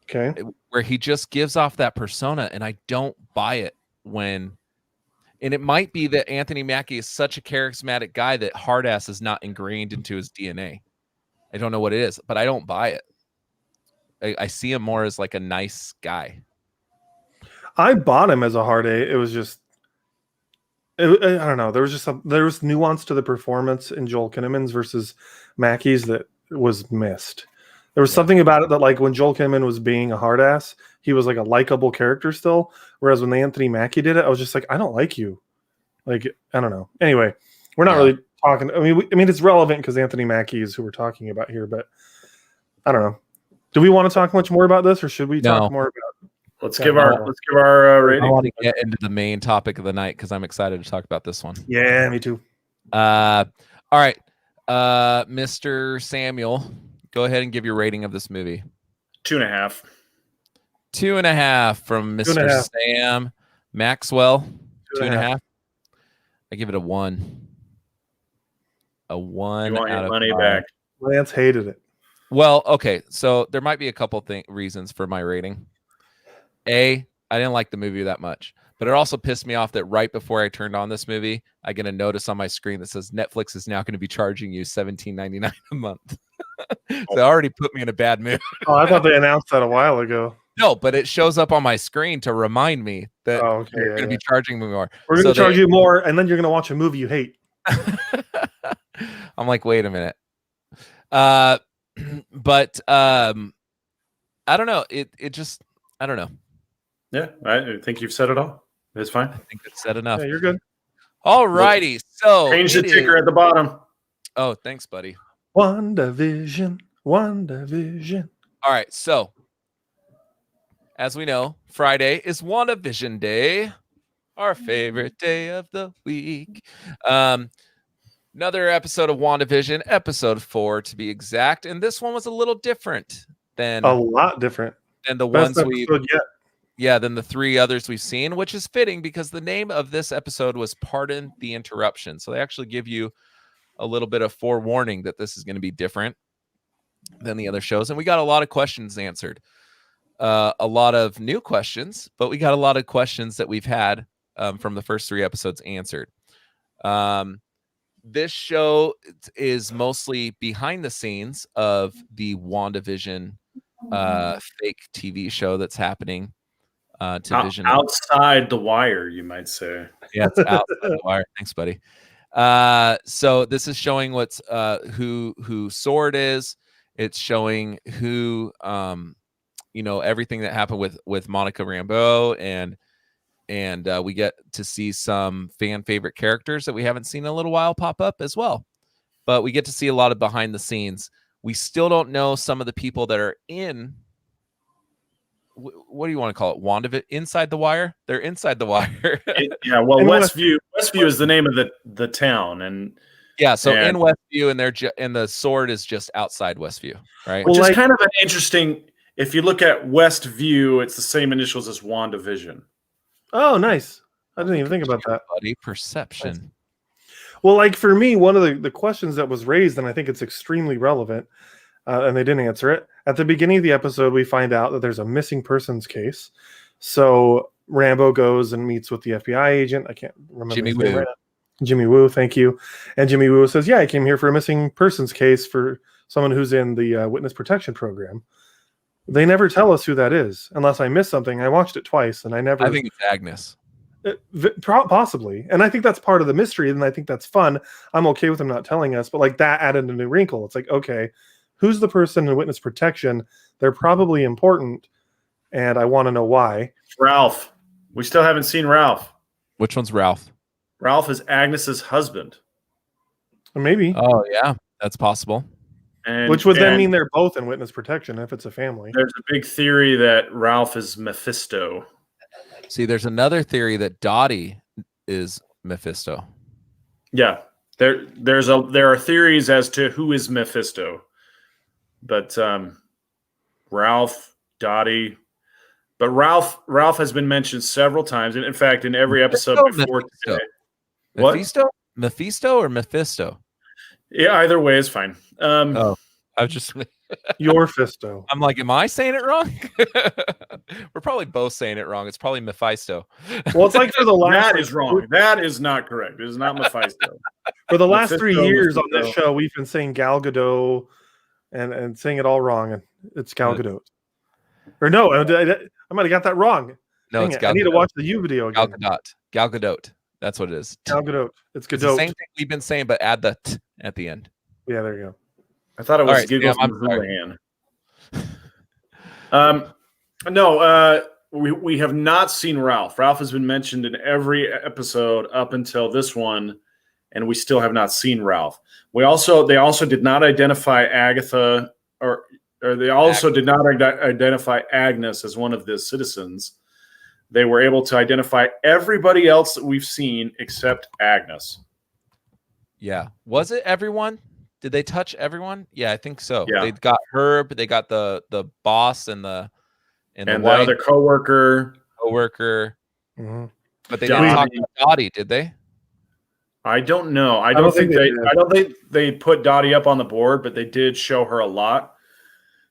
Okay. Where he just gives off that persona, and I don't buy it and it might be that Anthony Mackie is such a charismatic guy that hard ass is not ingrained into his DNA. I don't know what it is, but I don't buy it. I see him more as like a nice guy. I bought him as a hard A. It was just, I don't know. There was nuance to the performance in Joel Kinnaman's versus Mackie's that was missed. There was something about it that, like, when Joel Kinnaman was being a hard ass, he was like a likable character still. Whereas when Anthony Mackie did it, I was just like, I don't like you. Like, I don't know. Anyway, we're not really talking. I mean, it's relevant because Anthony Mackie is who we're talking about here, but I don't know. Do we want to talk much more about this, or should we No. talk more about? Let's give our I rating. want to get into the main topic of the night because I'm excited to talk about this one. Yeah, me too. All right, Mr. Samuel, go ahead and give your rating of this movie. 2.5. 2.5 from Mr. 2.5. Sam Maxwell. 2.5. I give it a 1. A 1 You want out your of money 5. back? Lance hated it. Well, okay, so there might be a couple reasons for my rating. A, I didn't like the movie that much, but it also pissed me off that right before I turned on this movie, I get a notice on my screen that says Netflix is now going to be charging you $17.99 a month. So it already put me in a bad mood. Oh, I thought they announced that a while ago. No, but it shows up on my screen to remind me that they're going to be charging me more. We're going to charge you more, and then you're going to watch a movie you hate. I'm like, wait a minute. But I don't know. It just, I don't know. Yeah, I think you've said it all. It's fine. I think that's said enough. Yeah, you're good. All righty. So change the ticker at the bottom. Oh, thanks, buddy. WandaVision. WandaVision. All right. So as we know, Friday is WandaVision Day, our favorite day of the week. Another episode of WandaVision, episode 4 to be exact, and this one was a little different than a lot different than the Best ones we yet. Yeah, than the 3 others we've seen, which is fitting because the name of this episode was Pardon the Interruption. So they actually give you a little bit of forewarning that this is going to be different than the other shows. And we got a lot of questions answered. A lot of new questions, but we got a lot of questions that we've had from the first 3 episodes answered. This show is mostly behind the scenes of the WandaVision fake TV show that's happening. To Vision outside the wire, you might say. Yeah, it's outside the wire. Thanks, buddy. So this is showing what's who Sword is. It's showing who everything that happened with Monica Rambeau, and we get to see some fan favorite characters that we haven't seen in a little while pop up as well. But we get to see a lot of behind the scenes. We still don't know some of the people that are in. What do you want to call it? WandaVision inside the wire? They're inside the wire. Yeah, well, Westview is the name of the town, and yeah, so in Westview, and the Sword is just outside Westview, right? Which is kind of an interesting. If you look at Westview, it's the same initials as WandaVision. Oh, nice! I didn't even think about that. Buddy, perception. Nice. Well, like for me, one of the questions that was raised, and I think it's extremely relevant, and they didn't answer it. At the beginning of the episode, we find out that there's a missing persons case. So Rambeau goes and meets with the FBI agent. I can't remember Jimmy his name Woo. right now. Jimmy Woo, thank you. And Jimmy Woo says, yeah, I came here for a missing persons case for someone who's in the witness protection program. They never tell us who that is, unless I missed something. I watched it twice, and I think it's Agnes. Possibly. And I think that's part of the mystery, and I think that's fun. I'm okay with them not telling us, but like that added a new wrinkle. It's like, okay, who's the person in witness protection? They're probably important, and I want to know why. Ralph. We still haven't seen Ralph. Which one's Ralph? Ralph is Agnes's husband. Maybe. Oh, yeah, that's possible. Which would then mean they're both in witness protection if it's a family. There's a big theory that Ralph is Mephisto. See, there's another theory that Dottie is Mephisto. Yeah, there are theories as to who is Mephisto. But Ralph, Dottie, but Ralph has been mentioned several times, and in fact, in every episode before today. Mephisto or Mephisto? Yeah, either way is fine. I was just your Fisto. I'm like, am I saying it wrong? We're probably both saying it wrong. It's probably Mephisto. Well, it's like for the last that is wrong. That is not correct. It is not Mephisto. For the last 3 years on this show, we've been saying Gal Gadot and saying it all wrong, and it's Gal Gadot. Or no, I might have got that wrong. No, it's Gal Gadot. I need to watch the U video again. Gal Gadot. That's what it is. Gal Gadot. It's Gadot. It's the same thing we've been saying, but add the t at the end. Yeah, there you go. I thought it was Giggles and Houlihan. No, we have not seen Ralph. Ralph has been mentioned in every episode up until this one, and we still have not seen Ralph. They also did not identify Agatha, or they also did not identify Agnes as one of the citizens. They were able to identify everybody else that we've seen except Agnes. Yeah. Was it everyone? Did they touch everyone? Yeah, I think so. Yeah. They got Herb, they got the boss and the other coworker. Mm-hmm. But they didn't talk about Dottie, did they? I don't know. I don't think they put Dottie up on the board, but they did show her a lot.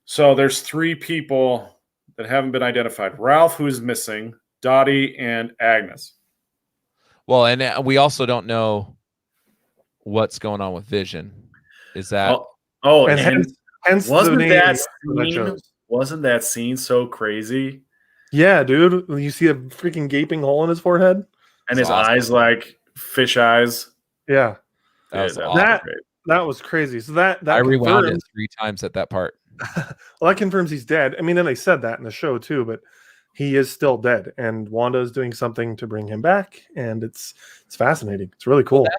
So there's 3 people that haven't been identified. Ralph, who is missing, Dottie, and Agnes. Well, and we also don't know what's going on with Vision. Is that and hence wasn't that scene so crazy? Yeah, dude. You see a freaking gaping hole in his forehead? And his eyes like fish eyes. Yeah. That was crazy. So that I rewound it 3 times at that part. Well, that confirms he's dead. I mean, and they said that in the show too, but he is still dead, and Wanda is doing something to bring him back, and it's fascinating. It's really cool. Well,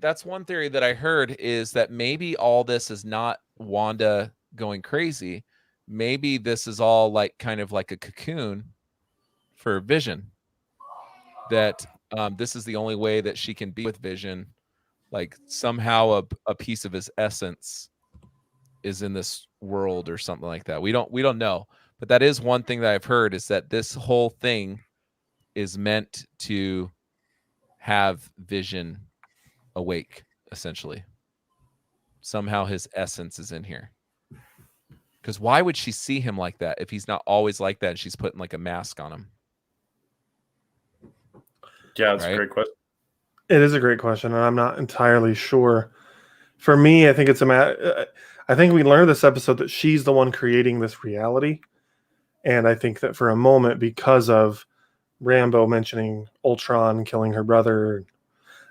that's one theory that I heard, is that maybe all this is not Wanda going crazy. Maybe this is all like kind of like a cocoon for Vision. That this is the only way that she can be with Vision. Like somehow a piece of his essence is in this world or something like that. We don't know. But that is one thing that I've heard, is that this whole thing is meant to have Vision awake, essentially. Somehow his essence is in here. Because why would she see him like that if he's not always like that and she's putting like a mask on him? Yeah, that's a great question. It is a great question, and I'm not entirely sure. For me, I think it's a matter. I think we learned this episode that she's the one creating this reality. And I think that for a moment, because of Rambo mentioning Ultron killing her brother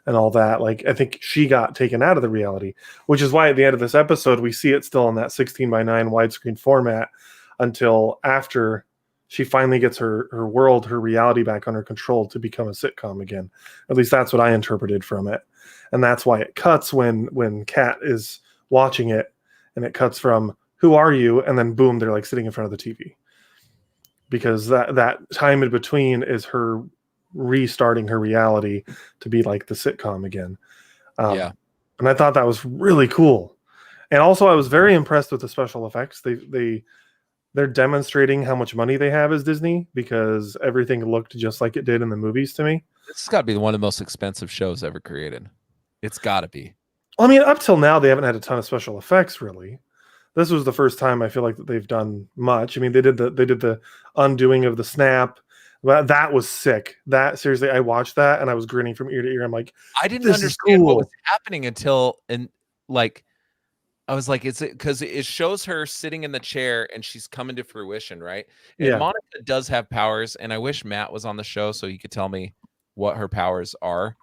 and all that, like I think she got taken out of the reality, which is why at the end of this episode, we see it still in that 16:9 widescreen format until after she finally gets her world, her reality back under control to become a sitcom again. At least that's what I interpreted from it. And that's why it cuts when Kat is watching it, and it cuts from, who are you? And then boom, they're like sitting in front of the TV. Because that time in between is her restarting her reality to be like the sitcom again. And I thought that was really cool. And also I was very impressed with the special effects. They're demonstrating how much money they have as Disney, because everything looked just like it did in the movies to me. This has got to be one of the most expensive shows ever created. It's got to be. Well, I mean, up till now, they haven't had a ton of special effects, really. This was the first time I feel like that they've done much. I mean, they did the undoing of the snap. That was sick. That, seriously, I watched that and I was grinning from ear to ear. I'm like, I didn't understand what was happening until I was like, is it because it shows her sitting in the chair and she's coming to fruition, right? And Monica does have powers, and I wish Matt was on the show so he could tell me what her powers are.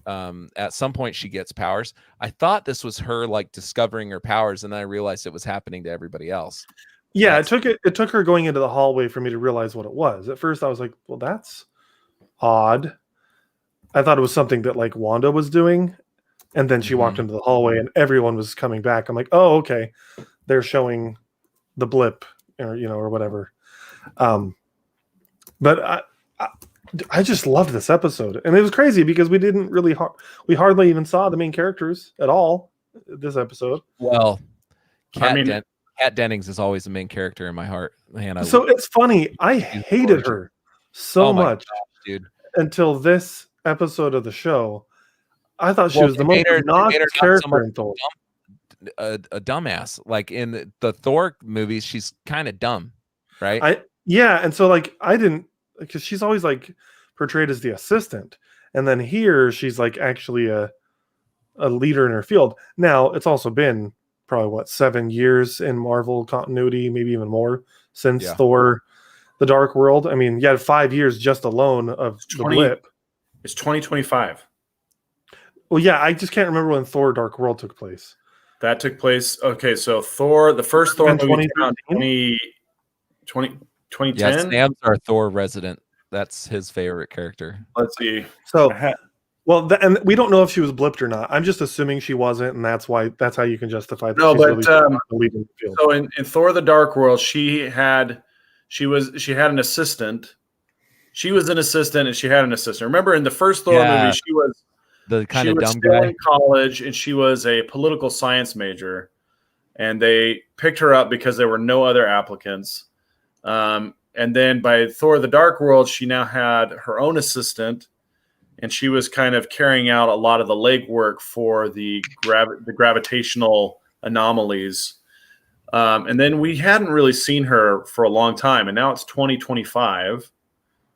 At some point she gets powers. I thought this was her like discovering her powers, and then I realized it was happening to everybody else. Yeah, it took her going into the hallway for me to realize what it was. At first I was like, well, that's odd. I thought it was something that like Wanda was doing. And then she walked into the hallway and everyone was coming back. I'm like, oh, okay. They're showing the blip or whatever. But I just loved this episode. And it was crazy because we didn't really, we hardly even saw the main characters at all this episode. Well, Kat Dennings is always the main character in my heart. Man, so it's funny. I hated her so much, dude, until this episode of the show. I thought she was the most obnoxious character in Thor. A dumbass. Like in the Thor movies, she's kind of dumb, right? And so like I didn't, because she's always like portrayed as the assistant, and then here she's like actually a leader in her field. Now it's also been probably 7 years in Marvel continuity, maybe even more, since Thor: The Dark World. I mean, you had 5 years just alone of the blip. It's 2025. Well, yeah, I just can't remember when Thor: Dark World took place. That took place. Okay, so Thor, the first Thor movie came out in 2010. Yeah, Sam's our Thor resident. That's his favorite character. Let's see. So Well, and we don't know if she was blipped or not. I'm just assuming she wasn't, and that's how you can justify that. No, she's but really leaving the field. so in Thor: The Dark World, she had an assistant. She was an assistant, and she had an assistant. Remember, in the first Thor movie, she was the kind of dumb still guy in college, and she was a political science major. And they picked her up because there were no other applicants. And then by Thor: The Dark World, she now had her own assistant, and she was kind of carrying out a lot of the legwork for the gravitational anomalies. And then we hadn't really seen her for a long time, and now it's 2025.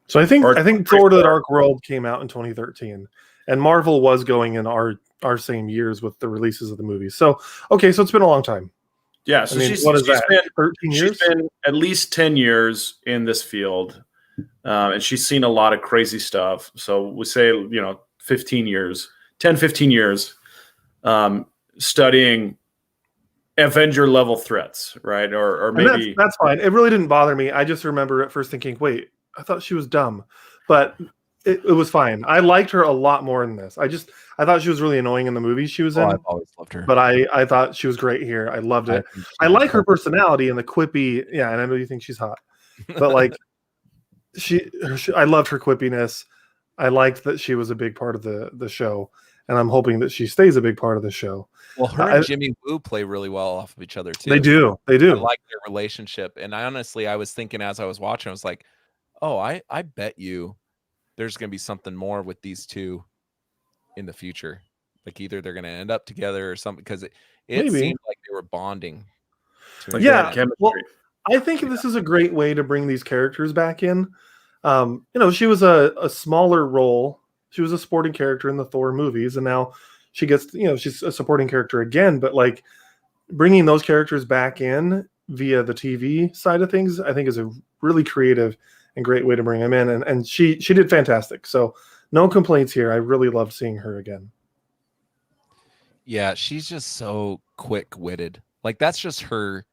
So I think Thor: The Dark World came out in 2013, and Marvel was going in our same years with the releases of the movies. So okay, so it's been a long time. Yeah, so she's been 13 years. She's been at least 10 years in this field, and she's seen a lot of crazy stuff. So we say 15 years, studying Avenger level threats, right? Or maybe that's fine. It really didn't bother me. I just remember at first thinking, wait, I thought she was dumb, but it was fine. I liked her a lot more in this. I thought she was really annoying in the movies she was in. I've always loved her, but I thought she was great here. I loved it. I like her personality and the quippy. Yeah, and I know you think she's hot, but like I loved her quippiness. I liked that she was a big part of the show, and I'm hoping that she stays a big part of the show. Well, her and Jimmy Woo play really well off of each other too. They do. I like their relationship, and I was thinking as I was watching, I was like, oh, I bet you there's going to be something more with these two in the future. Like either they're going to end up together or something, because it seemed like they were bonding. Yeah. Well, I think this is a great way to bring these characters back in. She was a smaller role. She was a supporting character in the Thor movies, and now she gets, she's a supporting character again. But like bringing those characters back in via the TV side of things, I think is a really creative and great way to bring them in. And she did fantastic. So no complaints here. I really loved seeing her again. Yeah, she's just so quick-witted. Like that's just her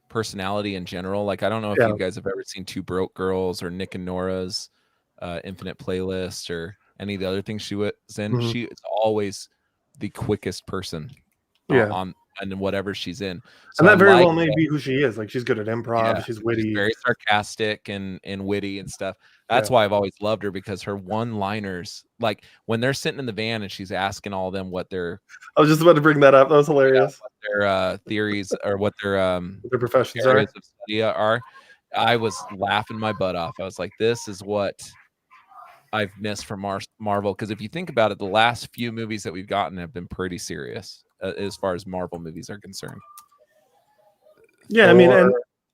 personality in general. Like I don't know if you guys have ever seen Two Broke Girls or Nick and Nora's Infinite Playlist or any of the other things she was in. Mm-hmm. She is always the quickest person on and whatever she's in. So and that very well may be who she is. Like she's good at improv. Yeah, she's witty. She's very sarcastic and witty and stuff. That's why I've always loved her, because her one-liners, like when they're sitting in the van and she's asking all of them what their I was just about to bring that up. That was hilarious. What their theories or what their professions areas of study are. I was laughing my butt off. I was like, this is what I've missed from Marvel. Because if you think about it, the last few movies that we've gotten have been pretty serious as far as Marvel movies are concerned. Yeah, I mean,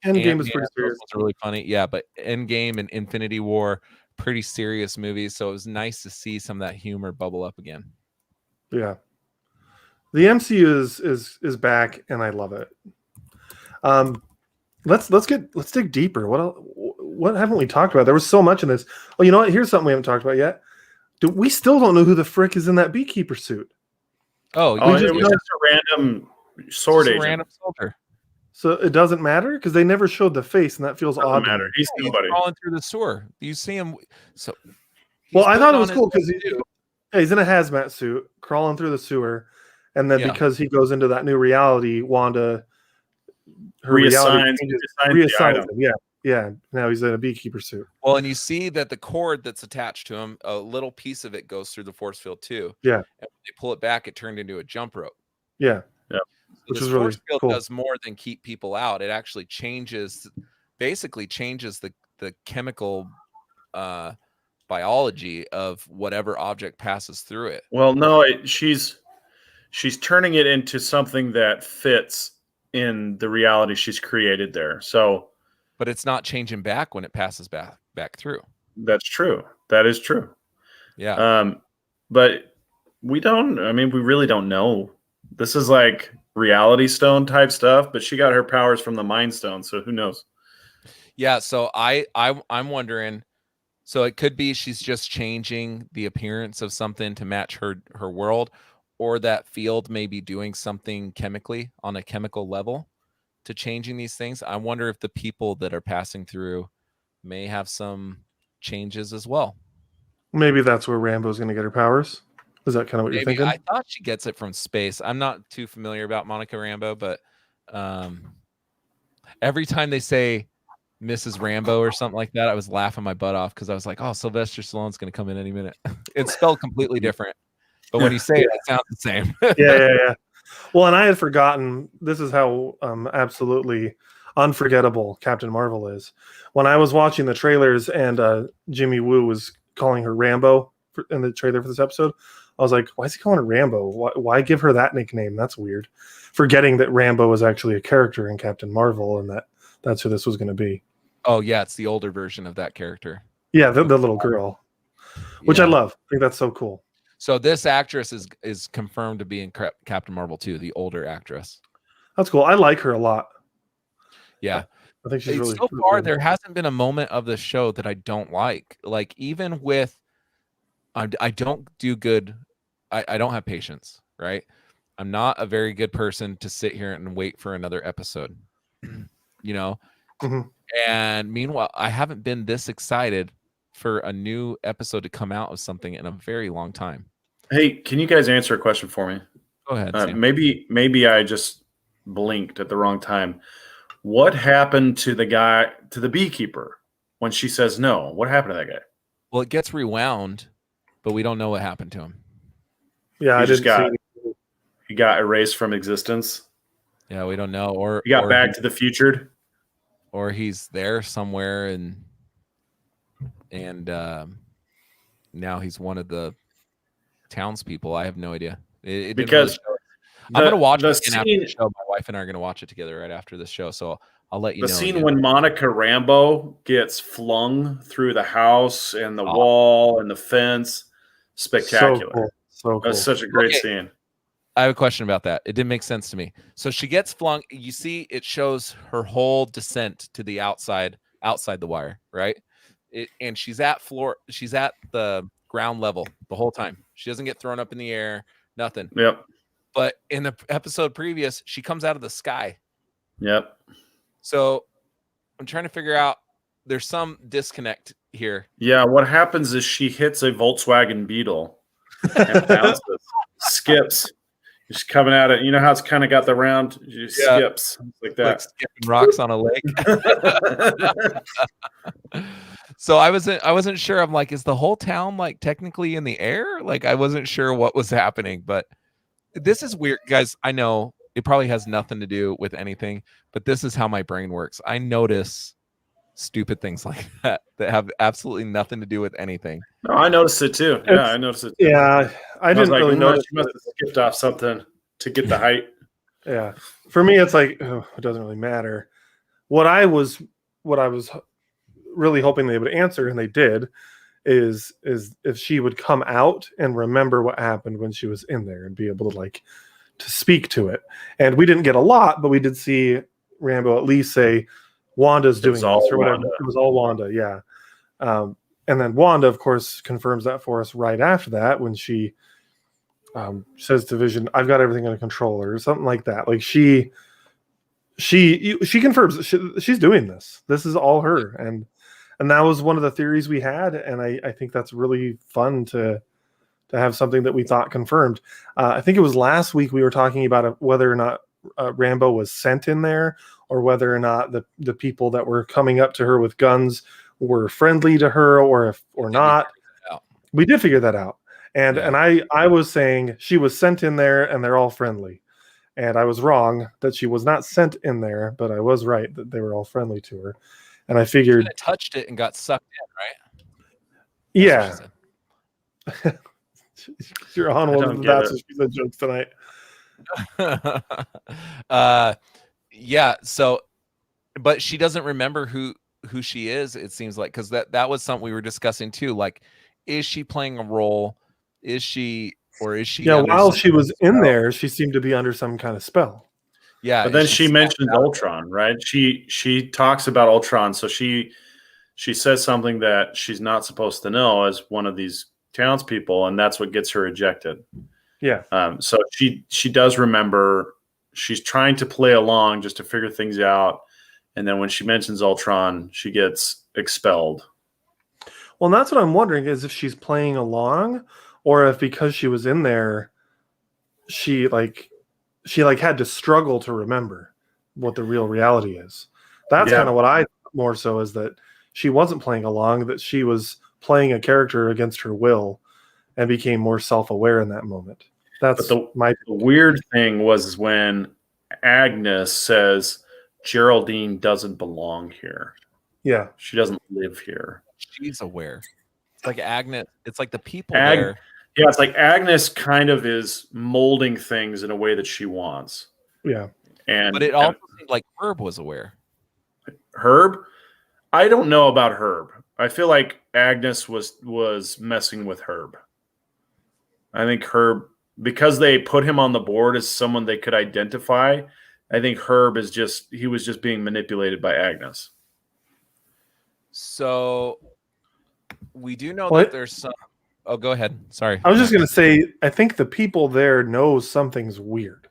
Endgame was pretty serious. It's really funny. Yeah, but Endgame and Infinity War, pretty serious movies. So it was nice to see some of that humor bubble up again. Yeah. The MCU is back, and I love it. Let's dig deeper. What haven't we talked about? There was so much in this. Oh, you know what? Here's something we haven't talked about yet. We still don't know who the frick is in that beekeeper suit. It was just a random sword agent. Random soldier. So it doesn't matter because they never showed the face, and that feels odd. Matter. He's crawling through the sewer. You see him. So, I thought it was cool because he's in a hazmat suit crawling through the sewer, and then because he goes into that new reality, Wanda reassigns him. Yeah. Now he's in a beekeeper suit. Well, and you see that the cord that's attached to him, a little piece of it goes through the force field too. Yeah. And when they pull it back, it turned into a jump rope. Yeah. Yeah. Which is really cool. Does more than keep people out. It actually basically changes the chemical biology of whatever object passes through it. Well, no, she's turning it into something that fits in the reality she's created there. So, but it's not changing back when it passes back through. That's true. That is true. Yeah. But we really don't know. This is like reality stone type stuff, but she got her powers from the Mind Stone, so who knows? Yeah, so I'm wondering, so it could be she's just changing the appearance of something to match her world, or that field may be doing something chemically on a chemical level to changing these things. I wonder if the people that are passing through may have some changes as well. Maybe that's where Rambo's going to get her powers. Is that kind of what you're Maybe. thinking? I thought she gets it from space. I'm not too familiar about Monica Rambeau, but every time they say Mrs. Rambeau or something like that, I was laughing my butt off because I was like, "Oh, Sylvester Stallone's going to come in any minute." It's spelled completely different, but when you say it, it sounds the same. Yeah. Well, and I had forgotten. This is how absolutely unforgettable Captain Marvel is. When I was watching the trailers and Jimmy Woo was calling her Rambo in the trailer for this episode, I was like, "Why is he calling her Rambo? Why give her that nickname? That's weird." Forgetting that Rambo was actually a character in Captain Marvel, and that's who this was going to be. Oh yeah, it's the older version of that character. Yeah, the little girl, which I love. I think that's so cool. So this actress is confirmed to be in Captain Marvel 2, the older actress. That's cool. I like her a lot. Yeah. I think she's really so far there hasn't been a moment of the show that I don't like. Like even with I don't do good. I don't have patience, right? I'm not a very good person to sit here and wait for another episode. You know? Mm-hmm. And meanwhile, I haven't been this excited for a new episode to come out of something in a very long time. Hey, can you guys answer a question for me? Go ahead. Maybe I just blinked at the wrong time. What happened to the beekeeper when she says no? What happened to that guy? Well, it gets rewound, but we don't know what happened to him. Yeah, he got erased from existence. Yeah, we don't know. Or he got back to the future. Or he's there somewhere and now he's one of the townspeople. I have no idea. Because I'm gonna watch it after the show. My wife and I are gonna watch it together right after this show. So I'll let you know. The scene when Monica Rambeau gets flung through the house and the wall and the fence, spectacular. So cool. That's such a great scene. I have a question about that. It didn't make sense to me. So she gets flung. You see, it shows her whole descent to the outside the wire, right? And she's at the ground level the whole time. She doesn't get thrown up in the air, nothing. Yep. But in the episode previous, she comes out of the sky. Yep. So I'm trying to figure out. There's some disconnect here. Yeah. What happens is she hits a Volkswagen Beetle and bounces, skips. She's coming at it. You know how it's kind of got the round? She skips like that. Like skipping rocks on a lake. So I wasn't sure. I'm like, is the whole town like technically in the air? Like I wasn't sure what was happening, but this is weird, guys. I know it probably has nothing to do with anything, but this is how my brain works. I notice stupid things like that have absolutely nothing to do with anything. No, I noticed it too. Yeah, I noticed it too. Yeah, I didn't really notice. She must have skipped off something to get the height. Yeah, for me, it's like it doesn't really matter. What I was really hoping they would answer, and they did, is if she would come out and remember what happened when she was in there and be able to to speak to it. And we didn't get a lot, but we did see Rambeau at least say, Wanda's doing this or whatever. It was all Wanda, yeah. And then Wanda, of course, confirms that for us right after that when she says to Vision, "I've got everything under control," or something like that. Like she confirms that she's doing this. This is all her, and that was one of the theories we had, and I think that's really fun to have something that we thought confirmed. I think it was last week we were talking about whether or not Rambeau was sent in there, or whether or not the people that were coming up to her with guns were friendly to her, or not. We did figure that out, and I was saying she was sent in there, and they're all friendly, and I was wrong that she was not sent in there, but I was right that they were all friendly to her, and I figured she touched it and got sucked in, right? Yeah. You're on one of the That's What She Said jokes tonight. Yeah, so but she doesn't remember who she is, it seems like, because that was something we were discussing too. Like, is she playing a role? Is she while she was in there, she seemed to be under some kind of spell. Yeah, but then she mentioned Ultron, right? She talks about Ultron, so she says something that she's not supposed to know as one of these townspeople, and that's what gets her ejected. Yeah. So she does remember. She's trying to play along just to figure things out, and then when she mentions Ultron, she gets expelled. Well, and that's what I'm wondering, is if she's playing along, or if because she was in there, she had to struggle to remember what the real reality is. That's kind of what I more so is that she wasn't playing along, that she was playing a character against her will and became more self-aware in that moment. That's the weird thing was when Agnes says Geraldine doesn't belong here. Yeah. She doesn't live here. She's aware. It's like Agnes. It's like the people there. Yeah, it's like Agnes kind of is molding things in a way that she wants. Yeah. But it also seemed like Herb was aware. Herb? I don't know about Herb. I feel like Agnes was messing with Herb. I think Herb, because they put him on the board as someone they could identify, I think Herb was just being manipulated by Agnes. So we do know that there's some. Oh, go ahead. Sorry. I was just going to say, I think the people there know something's weird.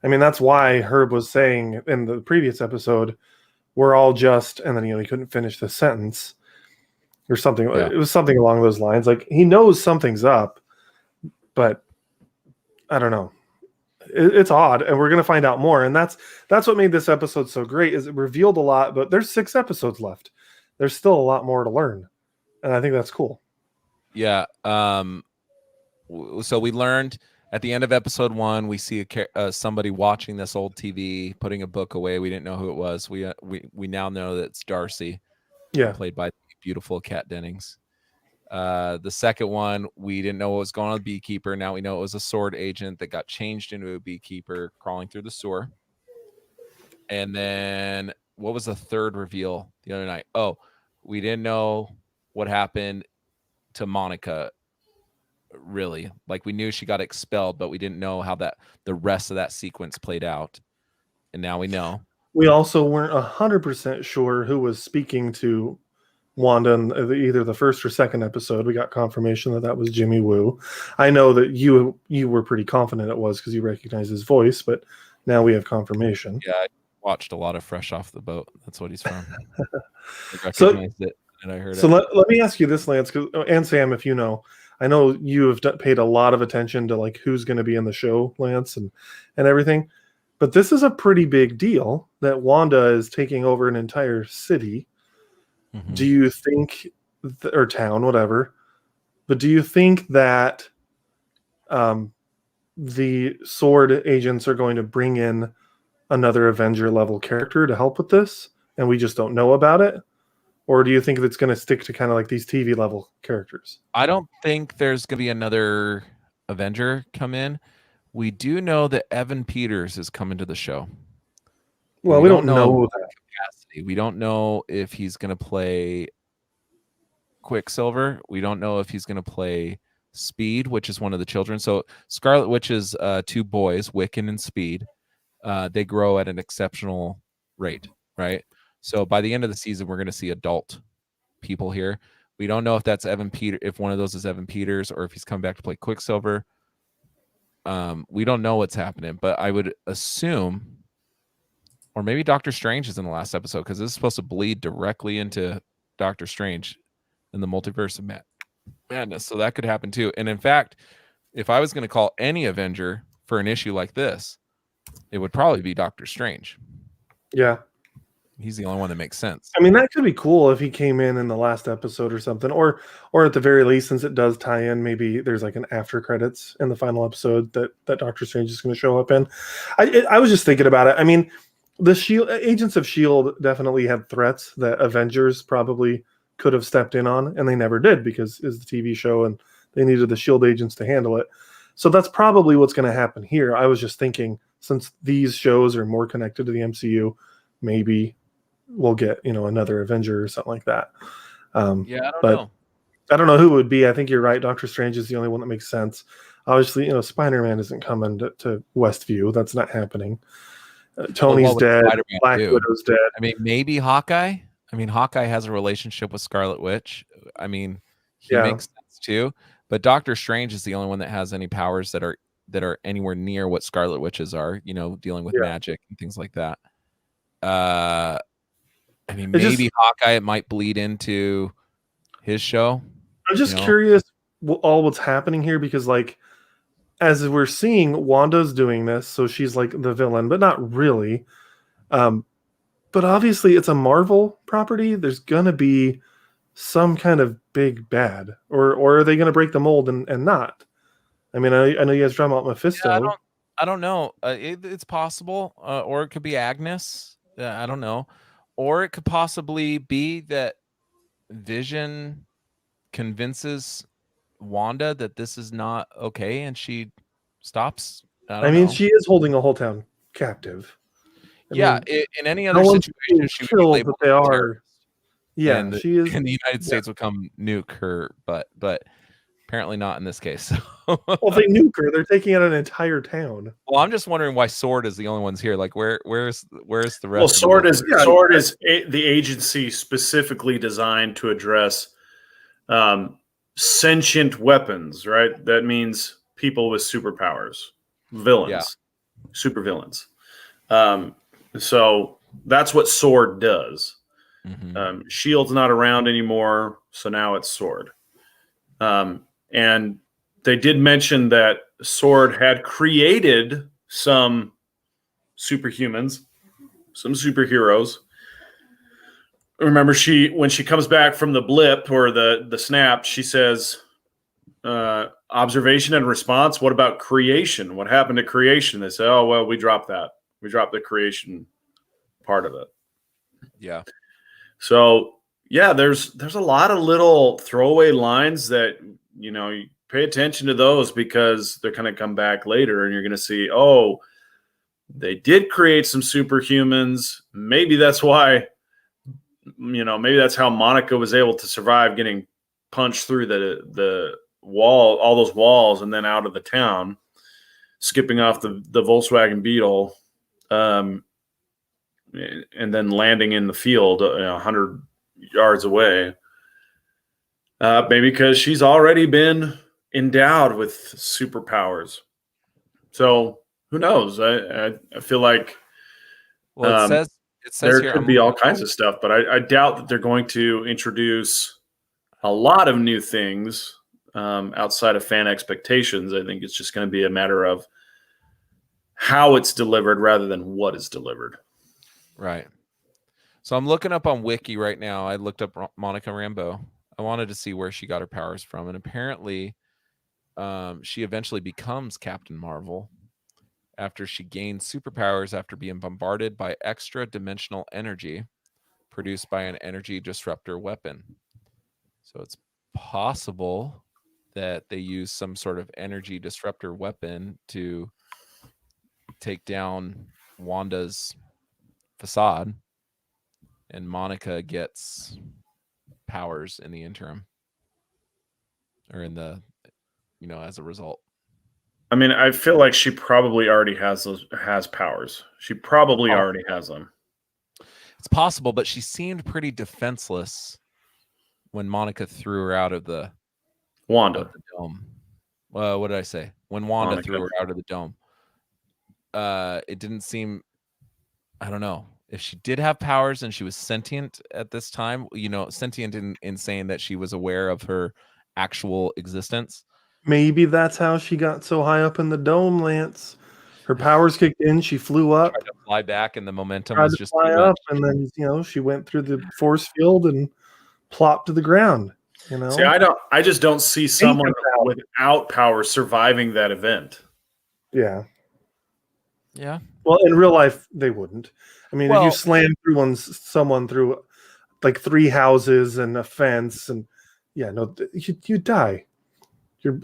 I mean, that's why Herb was saying in the previous episode, we're all just, and then he couldn't finish the sentence or something. Yeah. It was something along those lines. Like, he knows something's up, but I don't know. It's odd, and we're going to find out more. And that's what made this episode so great, is it revealed a lot, but there's 6 episodes left. There's still a lot more to learn, and I think that's cool. Yeah. So we learned at the end of episode 1, we see somebody watching this old TV, putting a book away. We didn't know who it was. We now know that it's Darcy. Yeah. Played by beautiful Kat Dennings. The second one, we didn't know what was going on with Beekeeper. Now we know it was a sword agent that got changed into a beekeeper crawling through the sewer. And then what was the third reveal the other night? Oh, we didn't know what happened to Monica, really. Like, we knew she got expelled, but we didn't know how the rest of that sequence played out. And now we know. We also weren't 100% sure who was speaking to Wanda in either the first or second episode. We got confirmation that was Jimmy Woo. I know that you were pretty confident it was because you recognized his voice, but now we have confirmation. Yeah, I watched a lot of Fresh Off the Boat. That's what he's from. I recognized it, and I heard it. So let me ask you this, Lance, and Sam, if you know. I know you have paid a lot of attention to like who's going to be in the show, Lance, and everything. But this is a pretty big deal that Wanda is taking over an entire city. Mm-hmm. Do you think, or town, whatever, but do you think that the sword agents are going to bring in another Avenger level character to help with this, and we just don't know about it? Or do you think it's going to stick to kind of like these TV level characters? I don't think there's going to be another Avenger come in. We do know that Evan Peters is coming to the show. Well, we don't know that. Capacity. We don't know if he's going to play Quicksilver. We don't know if he's going to play Speed, which is one of the children. So Scarlet Witch's 2 boys, Wiccan and Speed, they grow at an exceptional rate, right? So by the end of the season, we're going to see adult people here. We don't know if that's Evan Peters, if one of those is Evan Peters, or if he's coming back to play Quicksilver. We don't know what's happening, but I would assume, or maybe Doctor Strange is in the last episode, because this is supposed to bleed directly into Doctor Strange in the multiverse of madness. So that could happen too. And in fact, if I was going to call any Avenger for an issue like this, it would probably be Doctor Strange. Yeah. He's the only one that makes sense. I mean, that could be cool if he came in the last episode or something, or at the very least, since it does tie in, maybe there's like an after credits in the final episode that Doctor Strange is going to show up in. I was just thinking about it. I mean, the Agents of S.H.I.E.L.D. definitely had threats that Avengers probably could have stepped in on, and they never did because it's the TV show and they needed the S.H.I.E.L.D. agents to handle it. So that's probably what's going to happen here. I was just thinking, since these shows are more connected to the MCU, maybe we'll get another Avenger or something like that. I don't know. I don't know who it would be. I think you're right. Doctor Strange is the only one that makes sense. Obviously, Spider-Man isn't coming to Westview. That's not happening. Tony's dead. Spider-Man Black Widow's dead. I mean, maybe Hawkeye. I mean, Hawkeye has a relationship with Scarlet Witch. I mean, he makes sense too. But Doctor Strange is the only one that has any powers that are anywhere near what Scarlet Witches are. Dealing with magic and things like that. I mean, maybe Hawkeye, it might bleed into his show. I'm just curious all what's happening here, because like as we're seeing, Wanda's doing this, so she's like the villain, but not really. But obviously, it's a Marvel property. There's gonna be some kind of big bad, or are they gonna break the mold and not? I mean, I know you guys are talking about Mephisto. Yeah, I don't know. It's possible, or it could be Agnes. I don't know, or it could possibly be that Vision convinces Wanda that this is not okay, and she stops. I don't I mean, know. she is holding a whole town captive. I Yeah, mean, in any no other one's situation, being she would be killed, labeled but they as a are. terrorist, Yeah, and she is. and the United Yeah. States would come nuke her, but apparently not in this case. Well, if they nuke her, they're taking out an entire town. Well, I'm just wondering why Sword is the only ones here. Like, where's the rest? Well, of the Sword is Yeah. Sword is the agency specifically designed to address sentient weapons, right? That means people with superpowers, villains, super villains. So that's what Sword does. Mm-hmm. Shield's not around anymore, so now it's Sword. And they did mention that Sword had created some superhumans, some superheroes. Remember, when she comes back from the blip or the snap, she says, observation and response. What about creation? What happened to creation? They say, oh, well, we dropped that. We dropped the creation part of it. Yeah. So yeah, there's a lot of little throwaway lines that, you pay attention to those, because they're going to come back later and you're going to see, oh, they did create some superhumans. Maybe that's why, maybe that's how Monica was able to survive getting punched through the wall, all those walls, and then out of the town, skipping off the Volkswagen Beetle, and then landing in the field 100 yards away. Maybe because she's already been endowed with superpowers. So who knows? I feel like Well, it says there here, could be all kinds of stuff, but I doubt that they're going to introduce a lot of new things outside of fan expectations. I think it's just going to be a matter of how it's delivered rather than what is delivered. Right. So I'm looking up on Wiki right now. I looked up Monica Rambeau. I wanted to see where she got her powers from, and apparently she eventually becomes Captain Marvel after she gains superpowers after being bombarded by extra-dimensional energy produced by an energy disruptor weapon. So it's possible that they use some sort of energy disruptor weapon to take down Wanda's facade, and Monica gets powers in the interim, or in the, as a result. I mean, I feel like she probably already has powers. She probably already has them. It's possible, but she seemed pretty defenseless when Monica threw her out of the Wanda. Dome. What did I say? When Wanda Monica. threw her out of the dome. It didn't seem, I don't know, if she did have powers and she was sentient at this time, sentient in saying that she was aware of her actual existence. Maybe that's how she got so high up in the dome, Lance. Her powers kicked in. She flew up. Tried to fly back, and the momentum Tried was to just fly too up, much. and then she went through the force field and plopped to the ground. See, I just don't see someone without power surviving that event. Yeah. Yeah. Well, in real life, they wouldn't. I mean, if you slam through someone through like 3 houses and a fence, and you'd die.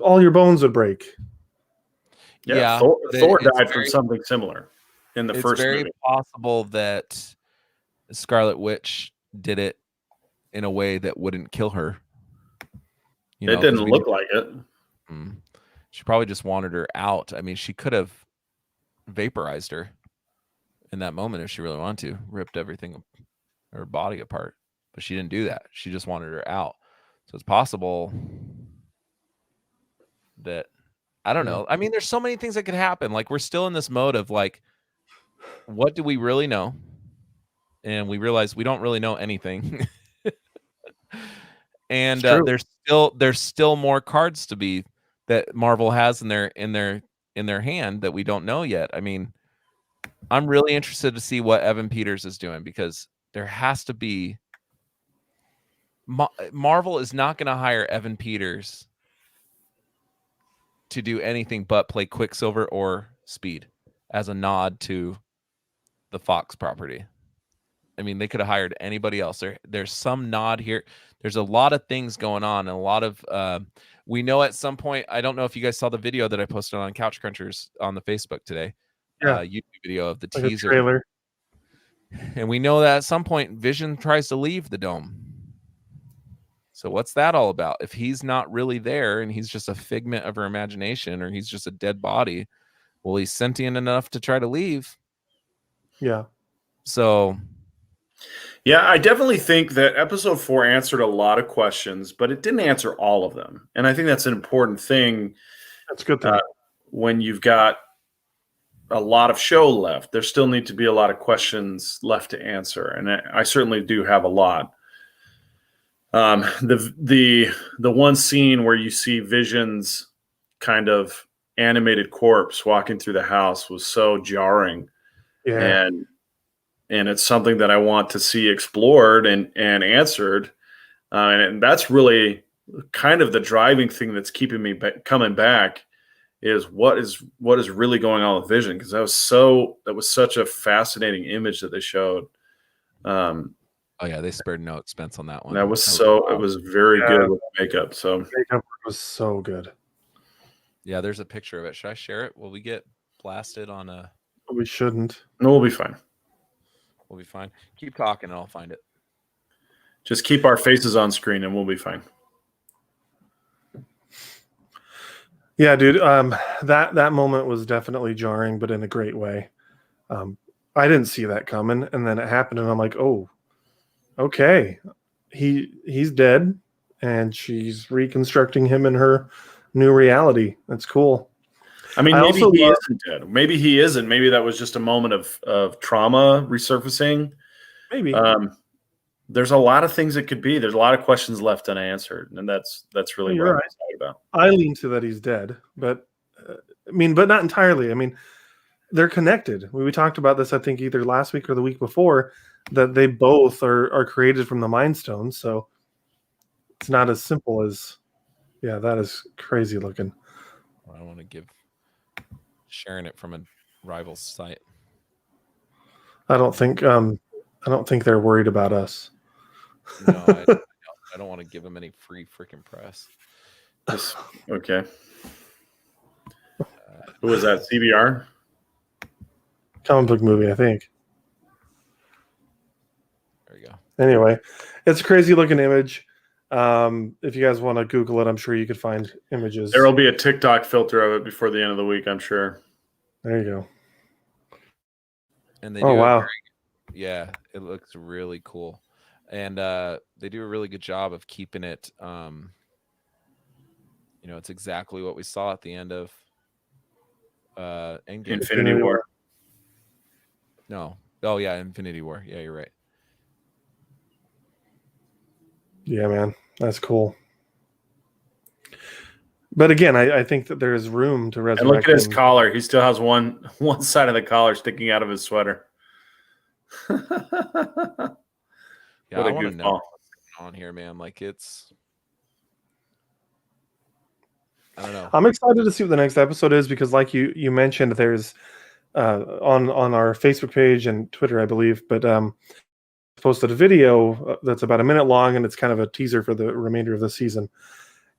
All your bones would break. Yeah, Thor died from something similar in the first movie. It's very possible that Scarlet Witch did it in a way that wouldn't kill her. It didn't look like it. She probably just wanted her out. I mean, she could have vaporized her in that moment if she really wanted to, ripped everything, her body apart. But she didn't do that. She just wanted her out. So it's possible that, I don't know. I mean, there's so many things that could happen. Like, we're still in this mode of like, what do we really know? And we realize we don't really know anything. and there's still more cards to be that Marvel has in their hand that we don't know yet. I mean, I'm really interested to see what Evan Peters is doing, because there has to be. Marvel is not going to hire Evan Peters to do anything but play Quicksilver or Speed as a nod to the Fox property. I mean, they could have hired anybody else. There's some nod here. There's a lot of things going on, and a lot of we know at some point. I don't know if you guys saw the video that I posted on Couch Crunchers on the Facebook today. Yeah. YouTube video of the like teaser. a trailer. And we know that at some point Vision tries to leave the dome. So what's that all about? If he's not really there and he's just a figment of her imagination, or he's just a dead body, well, he's sentient enough to try to leave. Yeah. So yeah, I definitely think that episode 4 answered a lot of questions, but it didn't answer all of them. And I think that's an important thing. That's a good thing. When you've got a lot of show left, there still need to be a lot of questions left to answer. And I certainly do have a lot. The one scene where you see Vision's kind of animated corpse walking through the house was so jarring. Yeah. And it's something that I want to see explored and answered. And that's really kind of the driving thing that's keeping me coming back, is what is really going on with Vision. Because that was such a fascinating image that they showed. oh yeah, they spared no expense on that one. It was very good with makeup. So Makeup was so good. Yeah, there's a picture of it. Should I share it? Will we get blasted on a? We shouldn't. no, we'll be fine. We'll be fine. Keep talking and I'll find it. Just keep our faces on screen and we'll be fine. Yeah, dude. That moment was definitely jarring, but in a great way. I didn't see that coming, and then it happened, and I'm like, oh, okay, he's dead, and she's reconstructing him in her new reality. That's cool. I mean, maybe he isn't dead. Maybe he isn't. Maybe that was just a moment of trauma resurfacing. Maybe. There's a lot of things it could be. There's a lot of questions left unanswered, and that's really what I'm excited about. I lean to that he's dead, but but not entirely. I mean, they're connected. We talked about this, I think, either last week or the week before, that they both are created from the Mind Stone. So it's not as simple as, yeah, that is crazy looking. I don't want to give sharing it from a rival site. I don't think they're worried about us. No, I don't want to give them any free freaking press. Okay. Who was that? CBR? Comic book movie, I think. There we go. Anyway, it's a crazy looking image. If you guys want to Google it, I'm sure you could find images. There will be a TikTok filter of it before the end of the week, I'm sure. There you go. And they wow. Yeah, it looks really cool. And they do a really good job of keeping it, it's exactly what we saw at the end of Endgame. Infinity War. No. Oh, yeah, Infinity War. Yeah, you're right. Yeah, man. That's cool. But again, I think that there is room to resurrect. And look at his collar. He still has one side of the collar sticking out of his sweater. Yeah, I want to know what's going on here, man. Like, I don't know. I'm excited to see what the next episode is, because like you mentioned, there's on our Facebook page and Twitter, I believe, but posted a video that's about a minute long, and it's kind of a teaser for the remainder of the season.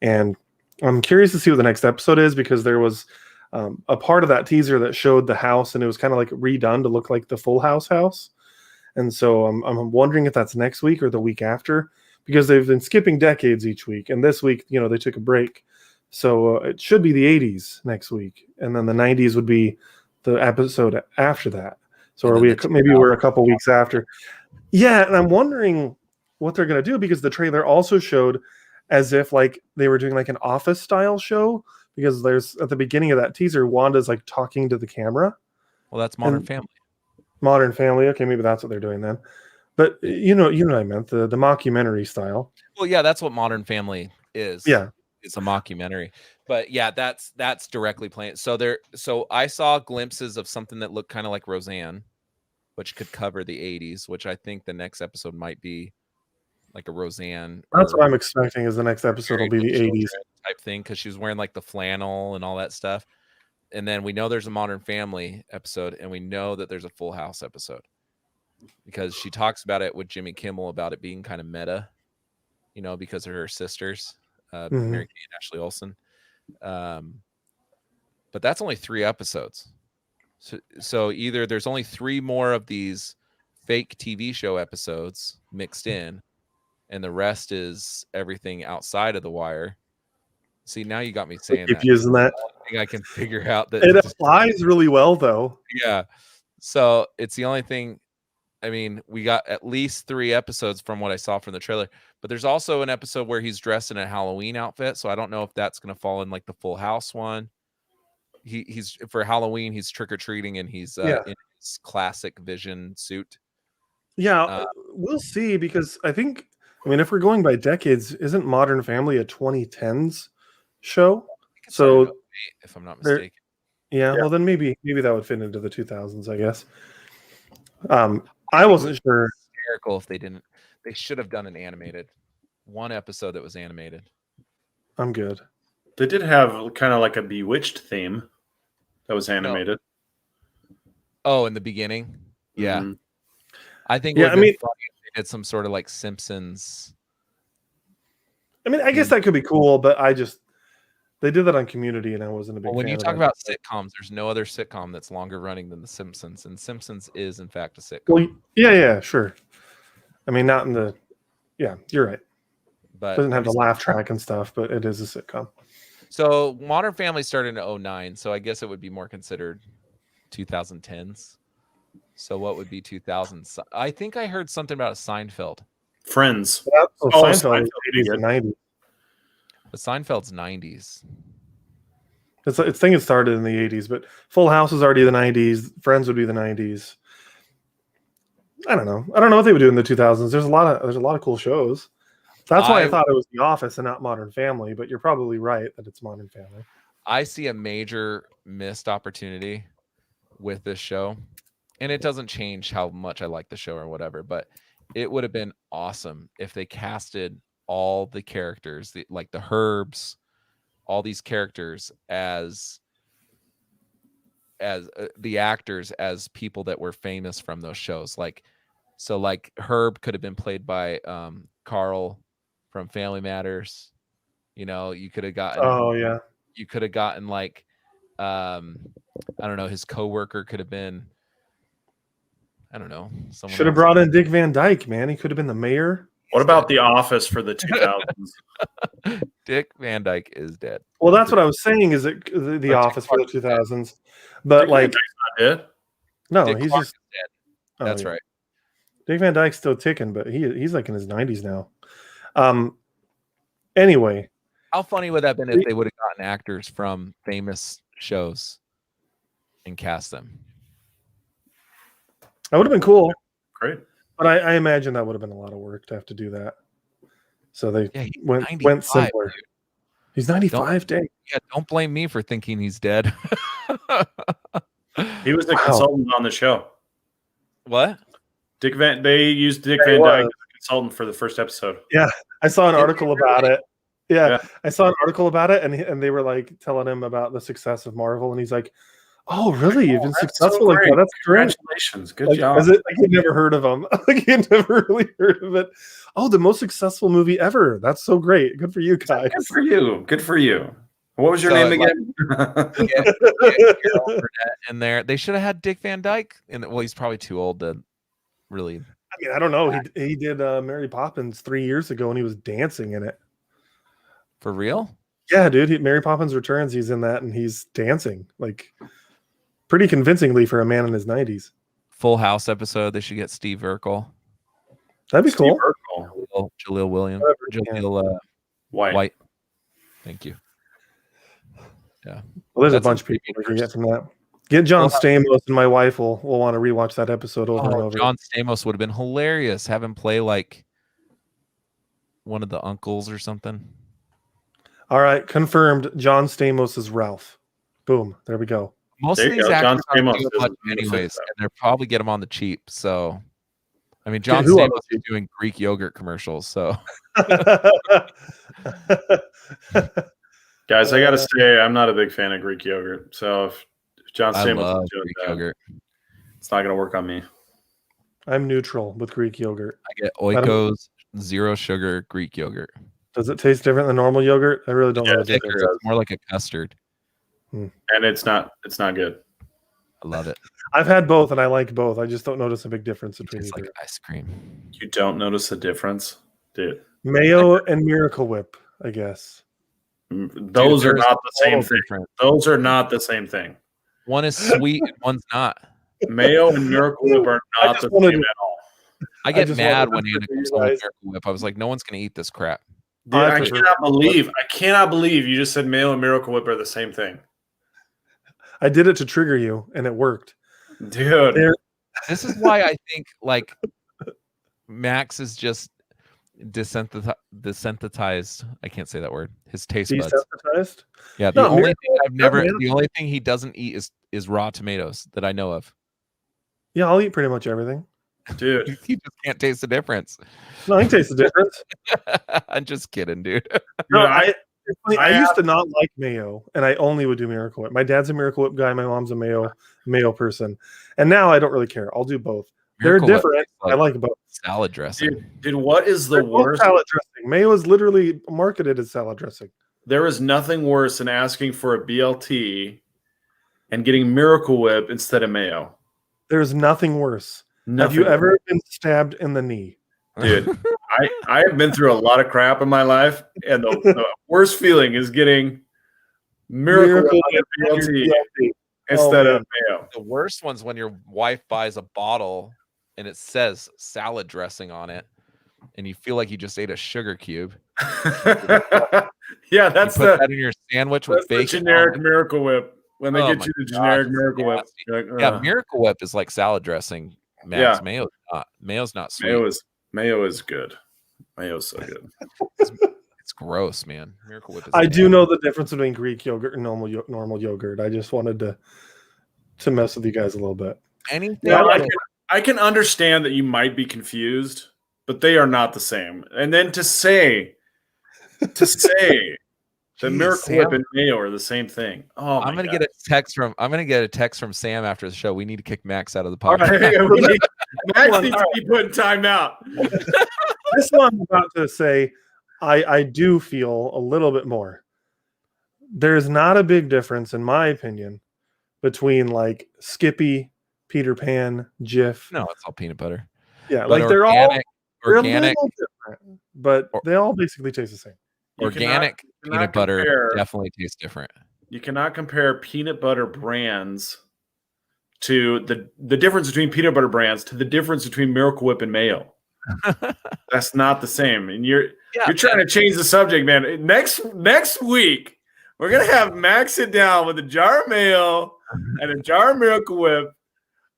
And I'm curious to see what the next episode is, because there was a part of that teaser that showed the house, and it was kind of like redone to look like the Full House. And so I'm wondering if that's next week or the week after, because they've been skipping decades each week. And this week, they took a break. So it should be the 80s next week. And then the 90s would be the episode after that. So we're a couple weeks after. Yeah, and I'm wondering what they're going to do, because the trailer also showed as if like they were doing like an Office style show, because there's at the beginning of that teaser, Wanda's like talking to the camera. Well, that's Modern Family. Modern Family. Okay, maybe that's what they're doing then. But you know what I meant, the mockumentary style. Well, yeah, that's what Modern Family is. Yeah. It's a mockumentary. But yeah, that's directly playing. So I saw glimpses of something that looked kind of like Roseanne, which could cover the 80s, which I think the next episode might be like a Roseanne. That's what I'm expecting. Is the next episode will be the 80s type thing, because she was wearing like the flannel and all that stuff. And then we know there's a Modern Family episode, and we know that there's a Full House episode, because she talks about it with Jimmy Kimmel about it being kind of meta, you know, because of her sisters, Mary Kate and Ashley Olsen. But that's only 3 episodes. So either there's only 3 more of these fake TV show episodes mixed in, and the rest is everything outside of The Wire. See, now you got me saying that. Using that. I think I can figure out that it applies really well, though. Yeah. So it's the only thing. I mean, we got at least 3 episodes from what I saw from the trailer, but there's also an episode where he's dressed in a Halloween outfit. So I don't know if that's going to fall in like the Full House one. He's for Halloween, he's trick-or-treating, and he's in his classic Vision suit. Yeah, we'll see, because I mean, if we're going by decades, isn't Modern Family a 2010s show? So if I'm not mistaken. Yeah, well then maybe that would fit into the 2000s, I guess. I wasn't sure. Hysterical if they didn't. They should have done an animated one episode that was animated. I'm good. They did have kind of like a Bewitched theme that was animated. Oh, in the beginning, yeah. Mm-hmm. I think. Yeah, I mean, if they did some sort of like Simpsons. I mean, I guess that could be cool, but they did that on Community, and I wasn't a big fan. When you talk about sitcoms, there's no other sitcom that's longer running than The Simpsons, and Simpsons is in fact a sitcom. Well, yeah, sure. I mean, not in the. Yeah, you're right. But it doesn't have the laugh track and stuff, but it is a sitcom. So Modern Family started in 2009, so I guess it would be more considered 2010s. So what would be 2000s? I think I heard something about a Seinfeld. Friends. Seinfeld 80s and 90s. But Seinfeld's 90s. It's thing it started in the 80s, but Full House was already the 90s. Friends would be the 90s. I don't know what they would do in the 2000s. There's a lot of cool shows. That's why I thought it was The Office and not Modern Family, but you're probably right that it's Modern Family. I see a major missed opportunity with this show, and it doesn't change how much I like the show or whatever, but it would have been awesome if they casted all the characters, like the Herbs, all these characters as the actors as people that were famous from those shows. Like Herb could have been played by Carl from Family Matters. You know, you could have gotten you could have gotten like I don't know, his coworker could have been, I don't know, someone should have brought in Dick Van Dyke, man. He could have been the mayor. What about The Office for the 2000s? Dick Van Dyke is dead. Well, that's what I was saying. Is it The Office for the 2000s? But Dick like, not dead. No, Dick he's Clark just dead. That's right. Dick Van Dyke's still ticking, but he's like in his 90s now. Anyway, how funny would that have been if they would have gotten actors from famous shows and cast them? That would have been cool. Great. But I imagine that would have been a lot of work to have to do that. So they went simpler. Dude. He's 95, Dave. Yeah, don't blame me for thinking he's dead. He was the consultant on the show. What? They used Dick Van Dyke as a consultant for the first episode. Yeah, I saw an article about it. Yeah, I saw an article about it, and they were like telling him about the success of Marvel, and he's like, "Oh, really? You've been successful so like that? That's great! Congratulations, good job." Like he'd never heard of him. Like he'd never really heard of it. Oh, the most successful movie ever! That's so great. Good for you guys. Good for you. Good for you. What was your name again? In there, they should have had Dick Van Dyke. Well, he's probably too old to really. I mean, I don't know. He did Mary Poppins 3 years ago, and he was dancing in it. For real? Yeah, dude. Mary Poppins Returns. He's in that, and he's dancing like pretty convincingly for a man in his 90s. Full House episode. They should get Steve Urkel. That'd be cool. Jaleel Williams. Jaleel White. Thank you. Yeah. Well, there's a bunch of people we can get from that. Get John Stamos, and my wife will want to rewatch that episode over and over. John Stamos would have been hilarious. Have him play like one of the uncles or something. All right, confirmed. John Stamos is Ralph. Boom. There we go. Most of these actors aren't doing much anyways, and they'll probably get them on the cheap. So, I mean, John Stamos is doing Greek yogurt commercials. So, guys, I got to say, I'm not a big fan of Greek yogurt. So if John Stamos is doing Greek that, yogurt, it's not going to work on me. I'm neutral with Greek yogurt. I get Oikos zero sugar Greek yogurt. Does it taste different than normal yogurt? I really don't know. It's more like a custard. And it's not good. I love it. I've had both and I like both. I just don't notice a big difference between It's either. like ice cream. You don't notice a difference, dude. Mayo and Miracle Whip, I guess. Those are not the same thing. Those are not the same thing. One is sweet and one's not. Mayo and Miracle Whip are not the same at all. I get mad when Anna comes home with Miracle Whip. I was like, no one's going to eat this crap. Dude, I cannot believe you just said Mayo and Miracle Whip are the same thing. I did it to trigger you, and it worked. Dude. This is why I think, like, Max is just desensitized. I can't say that word. His taste buds. Desensitized? Yeah, the only thing he doesn't eat is raw tomatoes that I know of. Yeah, I'll eat pretty much everything. Dude. He just can't taste the difference. No, I can taste the difference. I'm just kidding, dude. No, I used to not like mayo, and I only would do Miracle Whip. My dad's a Miracle Whip guy. My mom's a mayo person, and now I don't really care. I'll do both. Miracle They're different. I like both. Salad dressing. Dude, what is the worst? Salad dressing. Mayo is literally marketed as salad dressing. There is nothing worse than asking for a BLT and getting Miracle Whip instead of mayo. There's nothing worse. Have you ever been stabbed in the knee? Dude, I have been through a lot of crap in my life, and the worst feeling is getting Miracle Whip BLT instead of mayo. The worst one's when your wife buys a bottle and it says salad dressing on it, and you feel like you just ate a sugar cube. Yeah, that's that in your sandwich with bacon. Generic Miracle Whip. When they get you the generic Miracle Whip, like, yeah, Miracle Whip is like salad dressing. Max, yeah. Mayo's not sweet. Mayo is good. Mayo's so good. It's gross, man. Miracle Whip. I do know the difference between Greek yogurt and normal yogurt. I just wanted to mess with you guys a little bit. Anything? Yeah, I can understand that you might be confused, but they are not the same. And then to say that Miracle Whip and mayo are the same thing. Oh, I'm gonna get a text from Sam after the show. We need to kick Max out of the podcast. Right, Max needs to be put in timeout. This one I'm about to say, I do feel a little bit more. There's not a big difference, in my opinion, between like Skippy, Peter Pan, Jif. No, it's all peanut butter. Yeah, but like they're a little different, but they all basically taste the same. Organic peanut butter definitely tastes different. You cannot compare peanut butter brands to the difference between peanut butter brands to the difference between Miracle Whip and mayo. That's not the same. And you're trying to change the subject, man. Next week, we're gonna have Max sit down with a jar of mayo and a jar of Miracle Whip,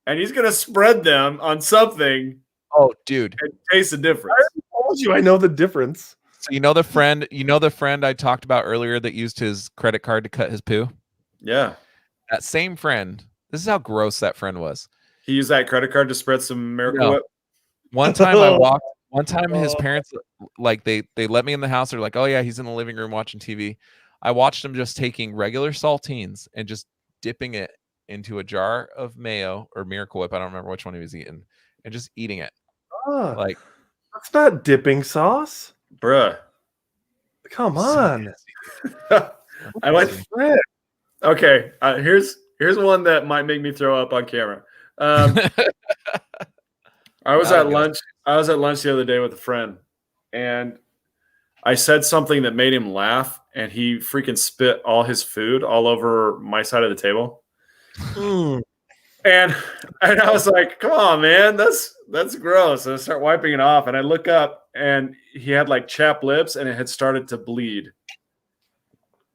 and he's gonna spread them on something. Oh, dude, and taste the difference. I told you I know the difference. So you know the friend I talked about earlier that used his credit card to cut his poo? Yeah. That same friend. This is how gross that friend was. He used that credit card to spread some Miracle Whip. One time his parents, like they let me in the house. They're like, oh yeah, he's in the living room watching TV. I watched him just taking regular saltines and just dipping it into a jar of mayo or Miracle Whip. I don't remember which one he was eating, and just eating it. Like, that's not dipping sauce. Bruh. Come on. I like it. Okay. Here's one that might make me throw up on camera. I was at lunch the other day with a friend, and I said something that made him laugh, and he freaking spit all his food all over my side of the table. And I was like, come on, man, that's gross. And I start wiping it off, and I look up, and he had like chapped lips, and it had started to bleed.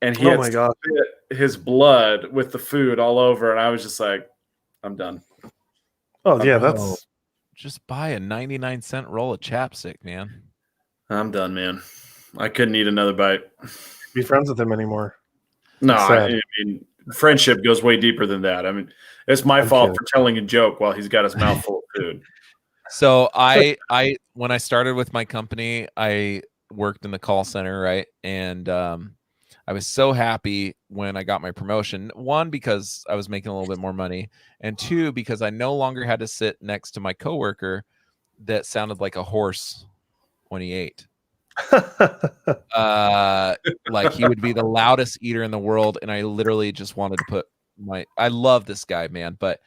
And he his blood with the food all over, and I was just like, I'm done. Oh yeah, that's just buy a 99-cent roll of chapstick, man. I'm done, man. I couldn't eat another bite. be friends with him anymore. No, It's I sad. mean, friendship goes way deeper than that. I mean, it's my I'm fault kidding. for telling a joke while he's got his mouth full of food. So when I started with my company, I worked in the call center, right? And I was so happy when I got my promotion. One, because I was making a little bit more money, and two, because I no longer had to sit next to my coworker that sounded like a horse when he ate. Like he would be the loudest eater in the world, and I literally just wanted to put I love this guy, man, but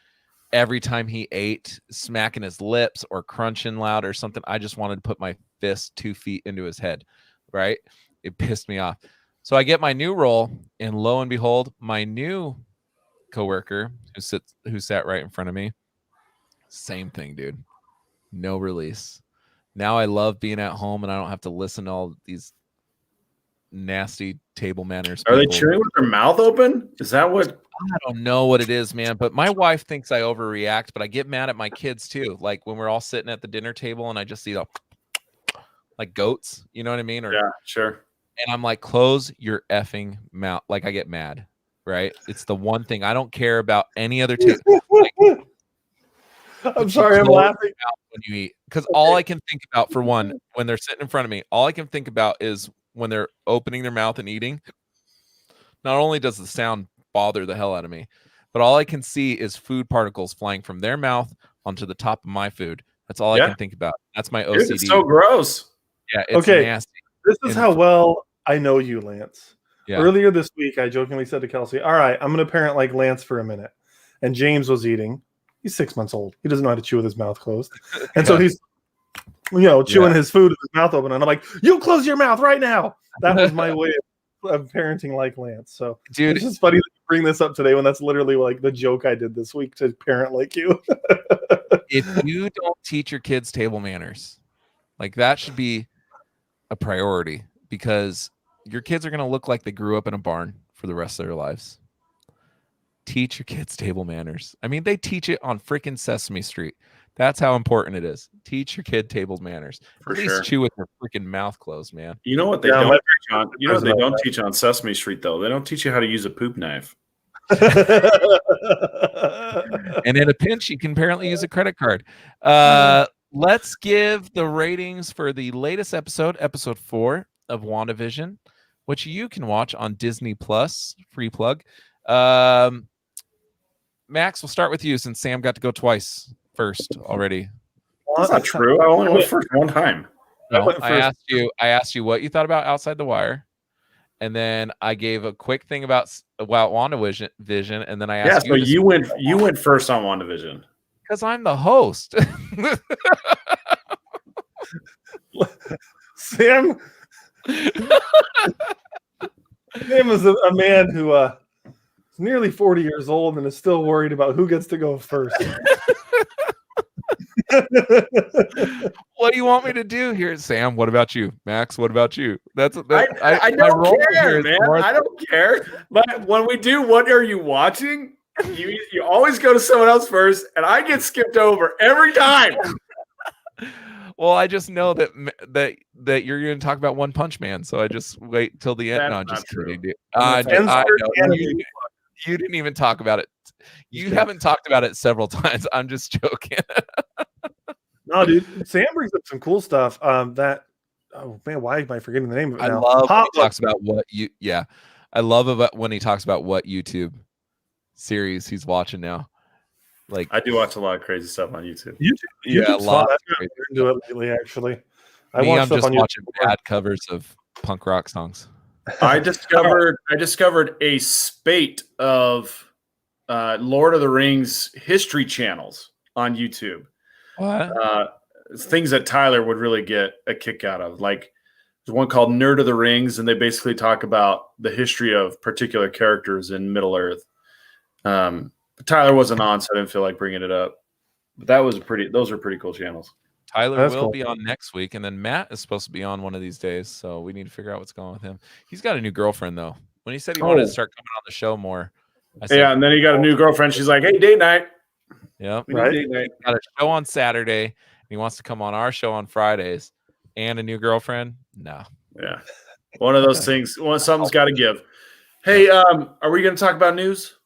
every time he ate, smacking his lips or crunching loud or something, I just wanted to put my fist 2 feet into his head, right? It pissed me off. So I get my new role, and lo and behold, my new coworker who sat right in front of me, same thing, dude. No release. Now I love being at home, and I don't have to listen to all these nasty table manners. Are they people. chewing with their mouth open? Is that what? I don't know what it is, man, but my wife thinks I overreact, but I get mad at my kids too. Like when we're all sitting at the dinner table and I just see like goats, you know what I mean? Or, Yeah, sure. and I'm like, close your effing mouth. Like I get mad, right? It's the one thing I don't care about any other table. Like, I'm sorry, I'm laughing when you eat, because all I can think about, for one, when they're sitting in front of me, all I can think about is when they're opening their mouth and eating. Not only does the sound bother the hell out of me, but all I can see is food particles flying from their mouth onto the top of my food. That's all I can think about. That's my OCD. Dude, it's so gross. Yeah, it's nasty. This is how well I know you, Lance. Yeah. Earlier this week, I jokingly said to Kelsey, all right, I'm going to parent like Lance for a minute. And James was eating. He's 6 months old. He doesn't know how to chew with his mouth closed. And so he's, chewing his food with his mouth open. And I'm like, you close your mouth right now. That was my way of parenting like Lance. So dude, it's just funny that you bring this up today when that's literally like the joke I did this week to parent like you. If you don't teach your kids table manners, like that should be a priority, because your kids are going to look like they grew up in a barn for the rest of their lives. Teach your kids table manners. I mean, they teach it on freaking Sesame Street. That's how important it is. Teach your kid table manners. At least chew with their freaking mouth closed, man. You know what they don't teach on? You know what they don't teach on Sesame Street though? They don't teach you how to use a poop knife. And in a pinch, you can apparently use a credit card. Let's give the ratings for the latest episode 4 of WandaVision, which you can watch on Disney Plus. Free plug. Max, we'll start with you since Sam got to go twice first already. That's not true. I only went first one time. No, I asked you what you thought about Outside the Wire, and then I gave a quick thing about WandaVision, and then I asked you. So you went first on WandaVision because I'm the host. Sam is a man who is nearly 40 years old and is still worried about who gets to go first. What do you want me to do here, Sam? What about you, Max? What about you? I don't care, man. I don't care. But when we do What Are You Watching, you always go to someone else first, and I get skipped over every time. Well, I just know that you're going to talk about One Punch Man, so I just wait till the end. That's no, just kidding, dude. You didn't even talk about it. You haven't talked about it several times. I'm just joking. No, dude. Sam brings up some cool stuff. Why am I forgetting the name of it now? I love when he talks about I love when he talks about what YouTube series he's watching now. Like, I do watch a lot of crazy stuff on YouTube. Yeah, a lot. I've been into it lately, actually. I'm just watching bad covers of punk rock songs. I discovered a spate of Lord of the Rings history channels on YouTube. What? Things that Tyler would really get a kick out of. Like there's one called Nerd of the Rings, and they basically talk about the history of particular characters in Middle Earth. But Tyler wasn't on, so I didn't feel like bringing it up. But those are pretty cool channels. Tyler will be on next week, and then Matt is supposed to be on one of these days, so we need to figure out what's going on with him. He's got a new girlfriend, though. When he said he wanted to Oh. start coming on the show more. I said, Yeah, and then he got a new girlfriend. She's like, "Hey, date night. yeah, We need Right. date night." got a show on Saturday. And he wants to come on our show on Fridays, and a new girlfriend. No, Yeah, one of those things. Something's got to give. Hey, are we going to talk about news?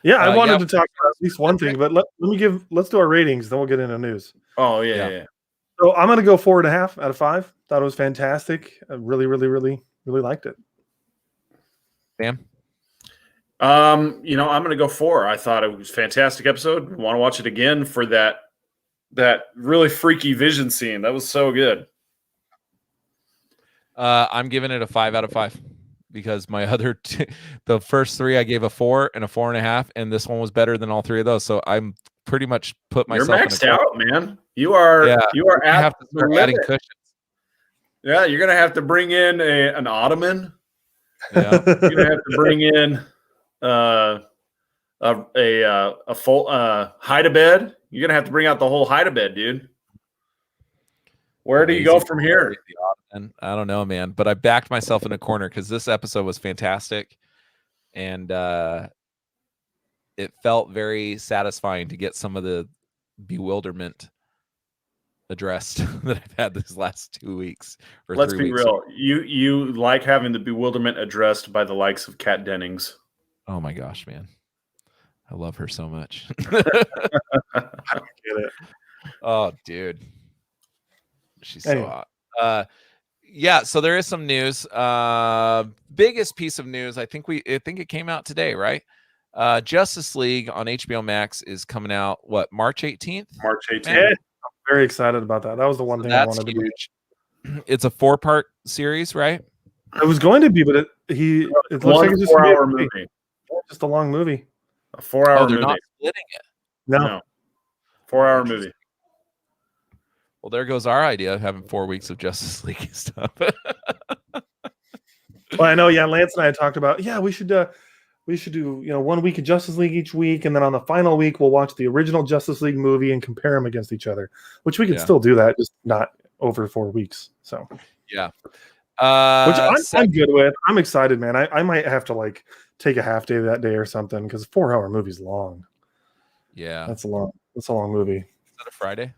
Yeah, I wanted yeah. to talk about at least one thing, but let's do our ratings, then we'll get into news. Oh Yeah. yeah. So I'm gonna go 4.5 out of 5. Thought it was fantastic. I really, really, really, really liked it. Sam. I'm going to go 4. I thought it was a fantastic episode. Want to watch it again for that really freaky vision scene. That was so good. I'm giving it a 5 out of 5 because my other the first 3 I gave a 4 and a 4.5, and this one was better than all 3 of those. So I'm pretty much put myself. You're maxed out, man. You are at have to start adding cushions. Yeah, you're gonna have to bring in an ottoman. Yeah, You're gonna have to bring in a full hide a bed. You're gonna have to bring out the whole hide a bed, dude. Where do you go from here? I don't know, man. But I backed myself in a corner because this episode was fantastic, and it felt very satisfying to get some of the bewilderment addressed that I've had these last 2 weeks. Let's be real. You like having the bewilderment addressed by the likes of Kat Dennings. Oh my gosh, man. I love her so much. I don't get it. Oh, dude. She's so hot. Yeah, so there is some news. Biggest piece of news, I think it came out today, right? Justice League on HBO Max is coming out, March 18th? March 18th. Yeah, I'm very excited about that. That was the one thing I wanted to do. It's a 4-part series, right? It was going to be, but it looks like it's just 4-hour movie. Just a long movie. A 4-hour they're movie. not splitting it. No. 4-hour movie. Well, there goes our idea of having 4 weeks of Justice League stuff. Well, I know. Yeah, Lance and I had talked about. Yeah, we should do 1 week of Justice League each week, and then on the final week we'll watch the original Justice League movie and compare them against each other. Which we can still do that, just not over 4 weeks. So yeah, which I'm good with. I'm excited, man. I might have to take a half day that day or something because 4-hour movie's long. Yeah, that's a long movie. Is that a Friday?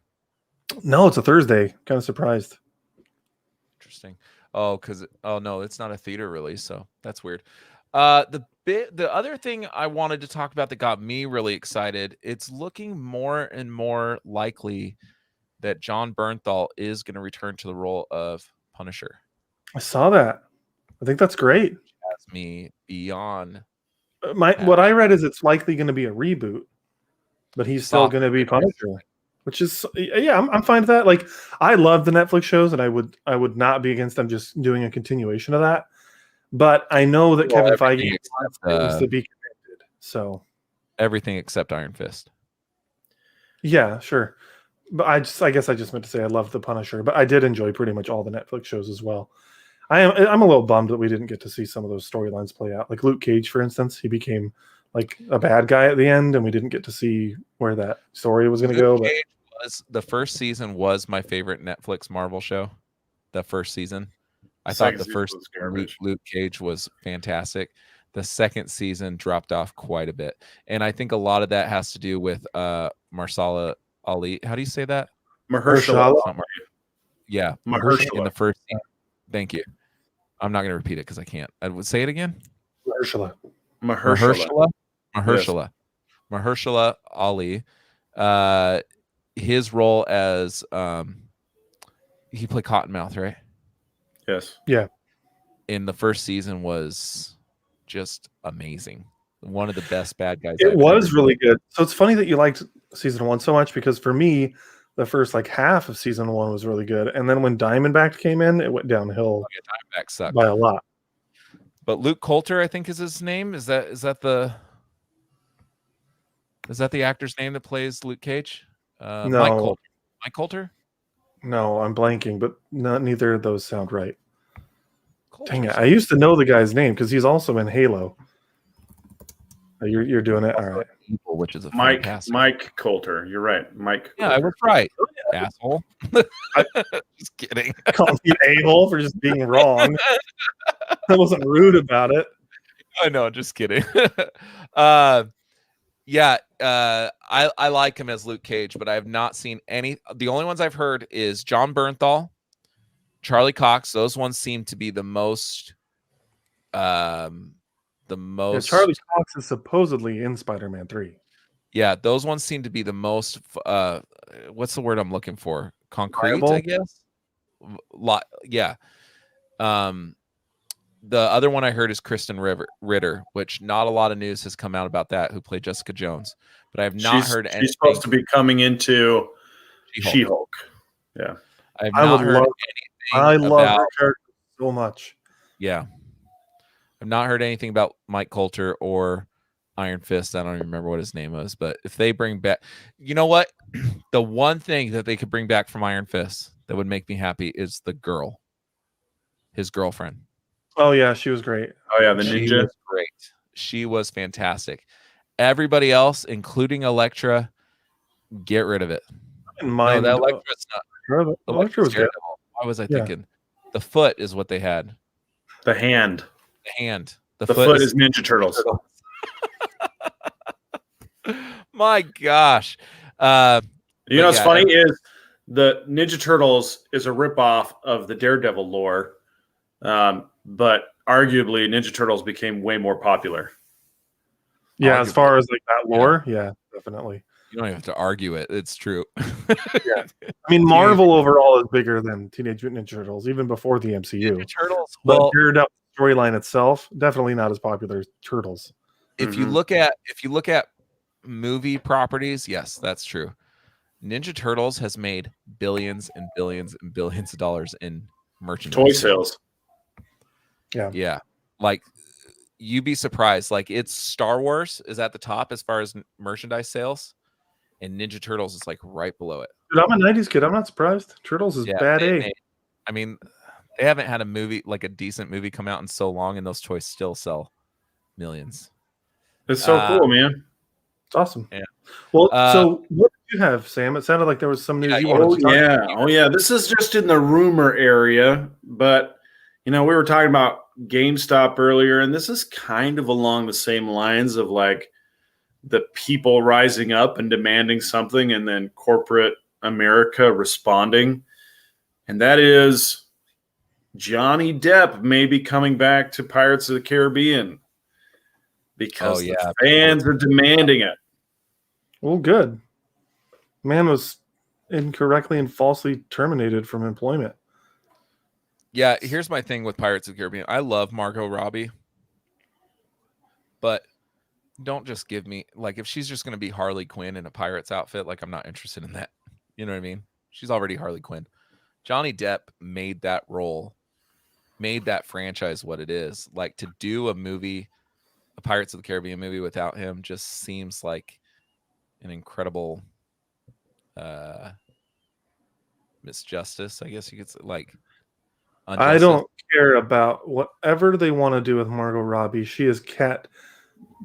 No, it's a Thursday. Kind of surprised. Interesting. Oh, no, it's not a theater release, so that's weird. The other thing I wanted to talk about that got me really excited, it's looking more and more likely that John Bernthal is going to return to the role of Punisher. I saw that. I think that's great. Has me beyond. What I read is it's likely going to be a reboot, but he's still going to be Punisher. Which is, yeah, I'm fine with that. I love the Netflix shows, and I would not be against them just doing a continuation of that. But I know that Kevin Feige wants to be connected. So everything except Iron Fist. Yeah, sure. But I guess I just meant to say I love the Punisher, but I did enjoy pretty much all the Netflix shows as well. I'm a little bummed that we didn't get to see some of those storylines play out. Like Luke Cage, for instance, he became a bad guy at the end, and we didn't get to see where that story was going to go. But the first season was my favorite Netflix Marvel show. The first season, I thought the first Luke Cage was fantastic. The second season dropped off quite a bit, and I think a lot of that has to do with Mahershala Ali. How do you say that? Mahershala. Yeah, Mahershala. In the first season. Thank you. I'm not going to repeat it because I can't. I would say it again. Mahershala. Mahershala Ali. His role as he played Cottonmouth, right? Yes. Yeah. In the first season was just amazing. One of the best bad guys. It was really good. So it's funny that you liked season 1 so much because for me, the first half of season 1 was really good, and then when Diamondback came in, it went downhill. Diamondback sucked by a lot. But Luke Coulter, I think, is his name. Is that the actor's name that plays Luke Cage? No, Mike Coulter. No, I'm blanking, but neither of those sound right. Coulter. Dang it! I used to know the guy's name because he's also in Halo. You're doing it, all right. Which is a Mike Coulter. You're right, Mike. Yeah, I was right, asshole. Just kidding. Call me an a-hole for just being wrong. wasn't rude about it. I know, just kidding. Yeah, I like him as Luke Cage, but I have not seen any. The only ones I've heard is John Bernthal, Charlie Cox. Those ones seem to be the most. Yeah, Charlie Cox is supposedly in Spider-Man 3. Yeah, those ones seem to be the most. What's the word I'm looking for? Concrete, Viable? I guess. Yeah. The other one I heard is Kristin Ritter, which not a lot of news has come out about that, who played Jessica Jones. But I have not heard anything. She's supposed to be coming into She-Hulk. Yeah. I have not heard anything. I love her character so much. Yeah. I've not heard anything about Mike Coulter or Iron Fist. I don't even remember what his name was. But if they bring back, you know what? The one thing that they could bring back from Iron Fist that would make me happy is the girl, his girlfriend. Oh yeah, she was great. Oh yeah, the She ninja. was great. She was fantastic. Everybody else, including Elektra, get rid of it. No, that Elektra's not. Elektra was good. Why was I thinking? The foot is what they had. The hand. The hand. The foot is Ninja Turtles. My gosh. You know what's funny is the Ninja Turtles is a ripoff of the Daredevil lore. But arguably Ninja Turtles became way more popular. Yeah, as far as like that lore, yeah, definitely. You don't even have to argue it. It's true. Yeah. I mean, Marvel overall is bigger than Teenage Mutant Ninja Turtles, even before the MCU. Ninja Turtles, but Daredevil storyline itself, definitely not as popular as Turtles. If you look at movie properties, yes, that's true. Ninja Turtles has made billions and billions and billions of dollars in merchandise. Toy sales. Yeah. Like, you'd be surprised. Like, it's Star Wars is at the top as far as merchandise sales, and Ninja Turtles is like right below it. Dude, I'm a 90s kid. I'm not surprised. Turtles is bad A. I mean, they haven't had a movie, like a decent movie, come out in so long, and those toys still sell millions. It's so cool, man. It's awesome. Yeah. Well, so what did you have, Sam? It sounded like there was some news you wanted to talk about. Oh, yeah. This is just in the rumor area, but, you know, we were talking about GameStop earlier, and this is kind of along the same lines of like the people rising up and demanding something and then corporate America responding. And that is Johnny Depp may be coming back to Pirates of the Caribbean because the fans are demanding it. Well, good. Man was incorrectly and falsely terminated from employment. Yeah, here's my thing with Pirates of the Caribbean. I love Margot Robbie, but don't just give me, like, if she's just going to be Harley Quinn in a pirate's outfit, like, I'm not interested in that. You know what I mean? She's already Harley Quinn. Johnny Depp made that role, made that franchise what it is. Like, to do a movie, a Pirates of the Caribbean movie without him just seems like an incredible misjustice, I guess you could say. Like, I don't care about whatever they want to do with Margot Robbie. She is Kat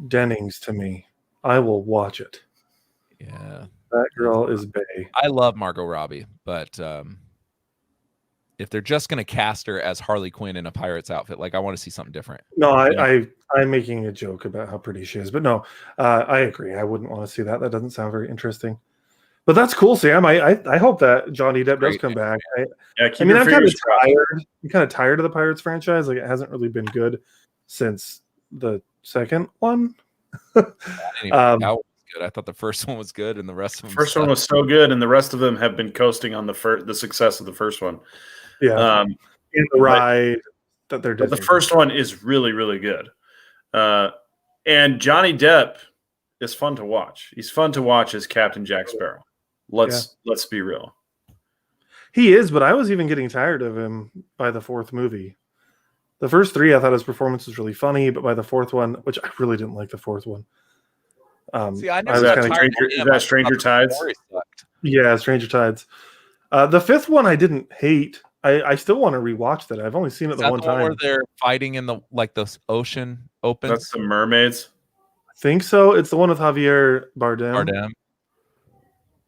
Dennings to me. I will watch it. Yeah. That girl is bae. I love Margot Robbie, but if they're just going to cast her as Harley Quinn in a pirate's outfit, like, I want to see something different. No, I'm making a joke about how pretty she is, but no, I agree. I wouldn't want to see that. That doesn't sound very interesting. But that's cool, Sam. I hope that Johnny Depp does come back. I'm kind of tired. I'm kind of tired of the Pirates franchise. Like, it hasn't really been good since the second one. That was good. I thought the first one was good, and the rest of them. First one was so good, and the rest of them have been coasting on the success of the first one. Yeah, in the ride that they're doing. The first one is really, really good. And Johnny Depp is fun to watch. He's fun to watch as Captain Jack Sparrow. Let's be real. He is, but I was even getting tired of him by the fourth movie. The first three, I thought his performance was really funny, but by the fourth one, which I really didn't like the fourth one. See, I is that Stranger Tides? Yeah, Stranger Tides. The fifth one I didn't hate. I still want to rewatch that. I've only seen it the one time. Where they're fighting in the ocean opens. That's the mermaids. I think so. It's the one with Javier Bardem.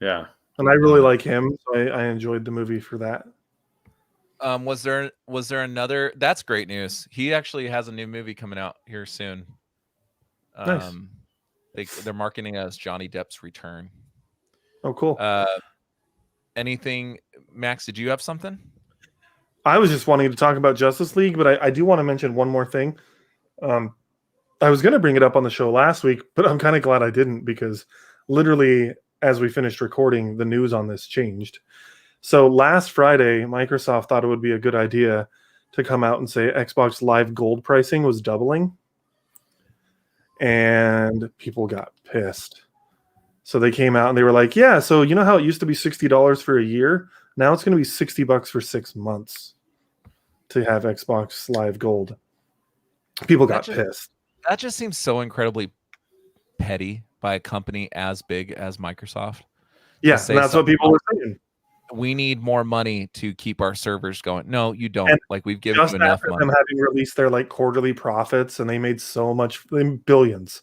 Yeah. And I really like him, so I enjoyed the movie for that. Was there another? That's great news. He actually has a new movie coming out here soon. Nice. They're marketing it as Johnny Depp's return. Oh, cool. Anything, Max? Did you have something? I was just wanting to talk about Justice League, but I do want to mention one more thing. I was going to bring it up on the show last week, but I'm kind of glad I didn't, because literally as we finished recording, the news on this changed. So last Friday, Microsoft thought it would be a good idea to come out and say Xbox Live Gold pricing was doubling. And people got pissed. So they came out and they were like, yeah, so you know how it used to be $60 for a year? Now it's going to be $60 for 6 months to have Xbox Live Gold. People got pissed. That just seems so incredibly petty by a company as big as Microsoft. Yeah, and that's what people were saying. We need more money to keep our servers going. No, you don't. And like, we've given you enough money. Them having released their like quarterly profits, and they made so much, billions.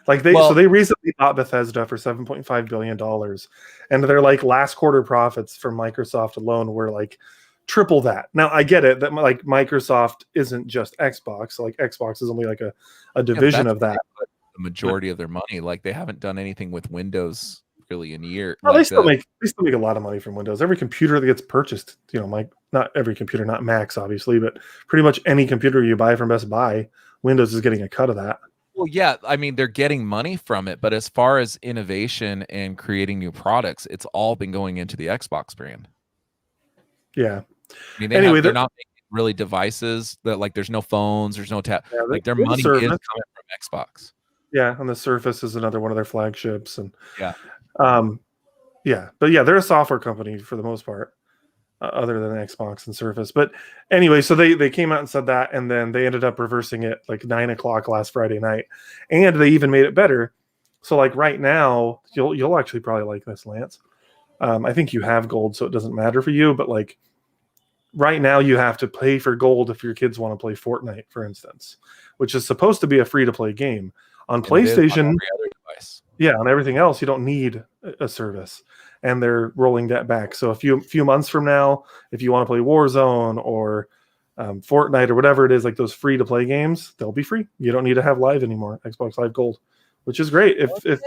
Like so they recently bought Bethesda for $7.5 billion, and their like last quarter profits for Microsoft alone were like triple that. Now I get it that like Microsoft isn't just Xbox. Like Xbox is only like a division of that. The majority of their money, like they haven't done anything with Windows really in a year. Well, like they still make a lot of money from Windows. Every computer that gets purchased, not every computer, not Macs obviously, but pretty much any computer you buy from Best Buy, Windows is getting a cut of that. Well, yeah, I mean, they're getting money from it, but as far as innovation and creating new products, it's all been going into the Xbox brand. Yeah. I mean, they're not making really devices that like there's no phones, there's no tab. Yeah, like their money is coming from Xbox. Yeah, and the Surface is another one of their flagships, and yeah, but yeah, they're a software company for the most part, other than Xbox and Surface. But anyway, so they came out and said that, and then they ended up reversing it like 9:00 last Friday night, and they even made it better. So like right now, you'll actually probably like this, Lance. I think you have gold, so it doesn't matter for you. But like right now, you have to pay for gold if your kids want to play Fortnite, for instance, which is supposed to be a free-to-play game on PlayStation. On every other device. Yeah, on everything else, you don't need a service, and they're rolling that back. So a few months from now, if you want to play Warzone or Fortnite or whatever it is, like those free-to-play games, they'll be free. You don't need to have Live anymore, Xbox Live Gold, which is great. If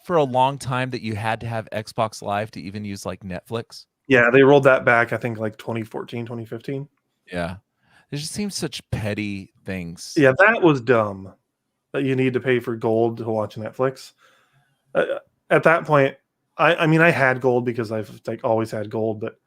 for a long time that you had to have Xbox Live to even use like Netflix. Yeah, they rolled that back, I think, like 2014, 2015. Yeah. It just seems such petty things. Yeah, that was dumb. That you need to pay for gold to watch Netflix. At that point, I mean, I had gold because I've like always had gold, but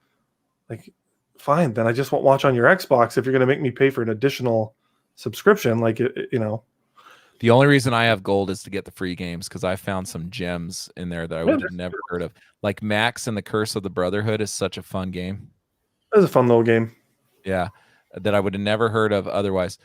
like, fine, then I just won't watch on your Xbox if you're going to make me pay for an additional subscription. Like, The only reason I have gold is to get the free games because I found some gems in there that I would have never heard of. Like Max and the Curse of the Brotherhood is such a fun game. It was a fun little game. Yeah, that I would have never heard of otherwise.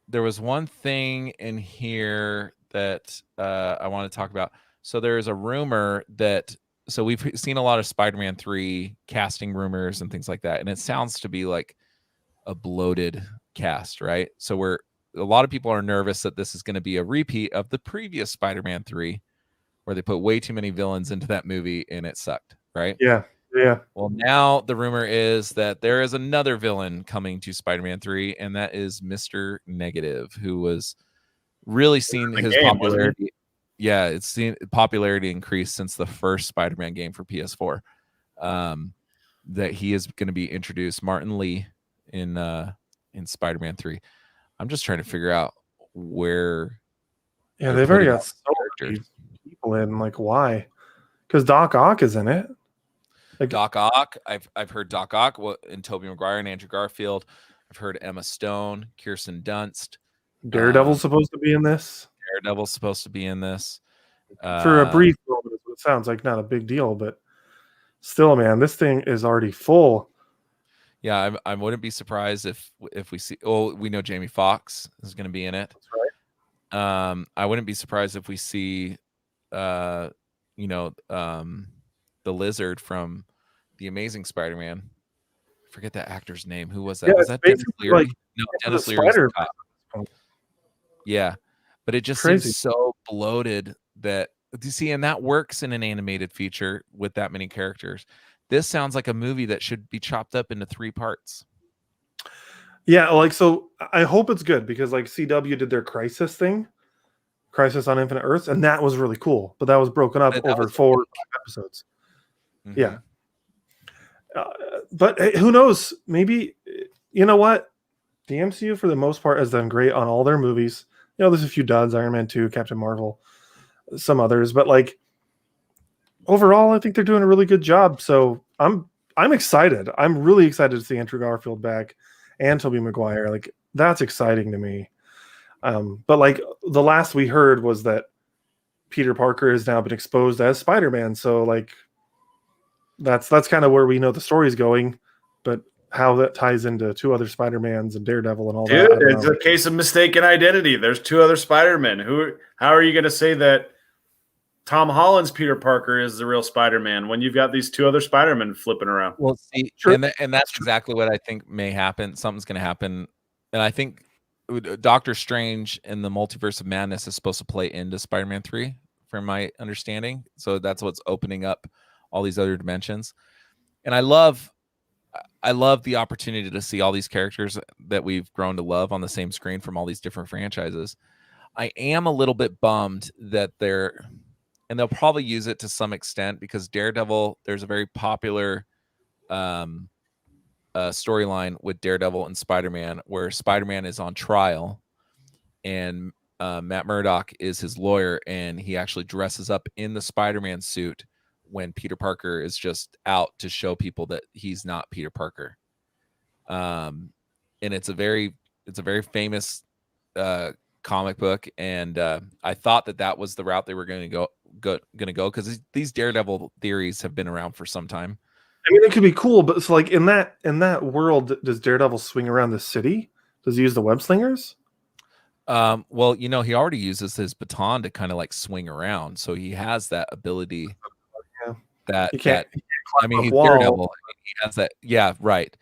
There was one thing in here that I want to talk about. So there's a rumor that, so we've seen a lot of Spider-Man 3 casting rumors and things like that. And it sounds to be like a bloated cast, right? So a lot of people are nervous that this is going to be a repeat of the previous Spider-Man 3, where they put way too many villains into that movie and it sucked, right? Yeah. Yeah. Well, now the rumor is that there is another villain coming to Spider-Man 3, and that is Mr. Negative, who was really seen his popularity. Yeah, it's seen popularity increase since the first Spider-Man game for PS4. That he is going to be introduced, Martin Lee, in Spider-Man 3. I'm just trying to figure out where. Yeah, they've already got so many people in. Like, why? Because Doc Ock is in it. Like, Doc Ock. I've heard Doc Ock and Tobey Maguire and Andrew Garfield. I've heard Emma Stone, Kirsten Dunst. Daredevil's supposed to be in this. Daredevil's supposed to be in this. For a brief moment, it sounds like not a big deal, but still, man, this thing is already full. Yeah, I wouldn't be surprised if we see. Oh, we know Jamie Foxx is going to be in it. That's right. I wouldn't be surprised if we see, the Lizard from The Amazing Spider-Man. Forget that actor's name. Who was that? Yeah, was that Dennis Leary? No, Dennis Leary. Yeah, but it just seems so bloated that, you see, and that works in an animated feature with that many characters. this sounds like a movie that should be chopped up into 3 parts. Yeah, like, so I hope it's good because like CW did their Crisis thing, Crisis on Infinite Earths, and that was really cool. But that was broken up over 4 or 5 episodes. Mm-hmm. Yeah. But hey, who knows? Maybe, you know what? The MCU for the most part has done great on all their movies. You know, there's a few duds, Iron Man 2, Captain Marvel, some others, but like overall, I think they're doing a really good job. So I'm excited. I'm really excited to see Andrew Garfield back and Tobey Maguire. Like, that's exciting to me. But like the last we heard was that Peter Parker has now been exposed as Spider-Man. So like that's kind of where we know the story's going. But how that ties into 2 other Spider-Mans and Daredevil and all that. Dude, it's a case of mistaken identity. There's 2 other Spider-Men. How are you going to say that Tom Holland's Peter Parker is the real Spider-Man when you've got these 2 other Spider-Men flipping around? Well, see, and that's exactly what I think may happen. Something's going to happen. And I think Doctor Strange and the Multiverse of Madness is supposed to play into Spider-Man 3, from my understanding. So that's what's opening up all these other dimensions. And I love the opportunity to see all these characters that we've grown to love on the same screen from all these different franchises. I am a little bit bummed that they'll probably use it to some extent because Daredevil, there's a very popular storyline with Daredevil and Spider-Man where Spider-Man is on trial and Matt Murdock is his lawyer, and he actually dresses up in the Spider-Man suit when Peter Parker is just out to show people that he's not Peter Parker. And it's a very famous comic book, and I thought that was the route they were going to go because these Daredevil theories have been around for some time. I mean, it could be cool, but it's like in that world, does Daredevil swing around the city? Does he use the web slingers? Well, you know, he already uses his baton to kind of like swing around, so he has that ability. Yeah. That he can't I mean, he's Daredevil. He has that. Yeah, right.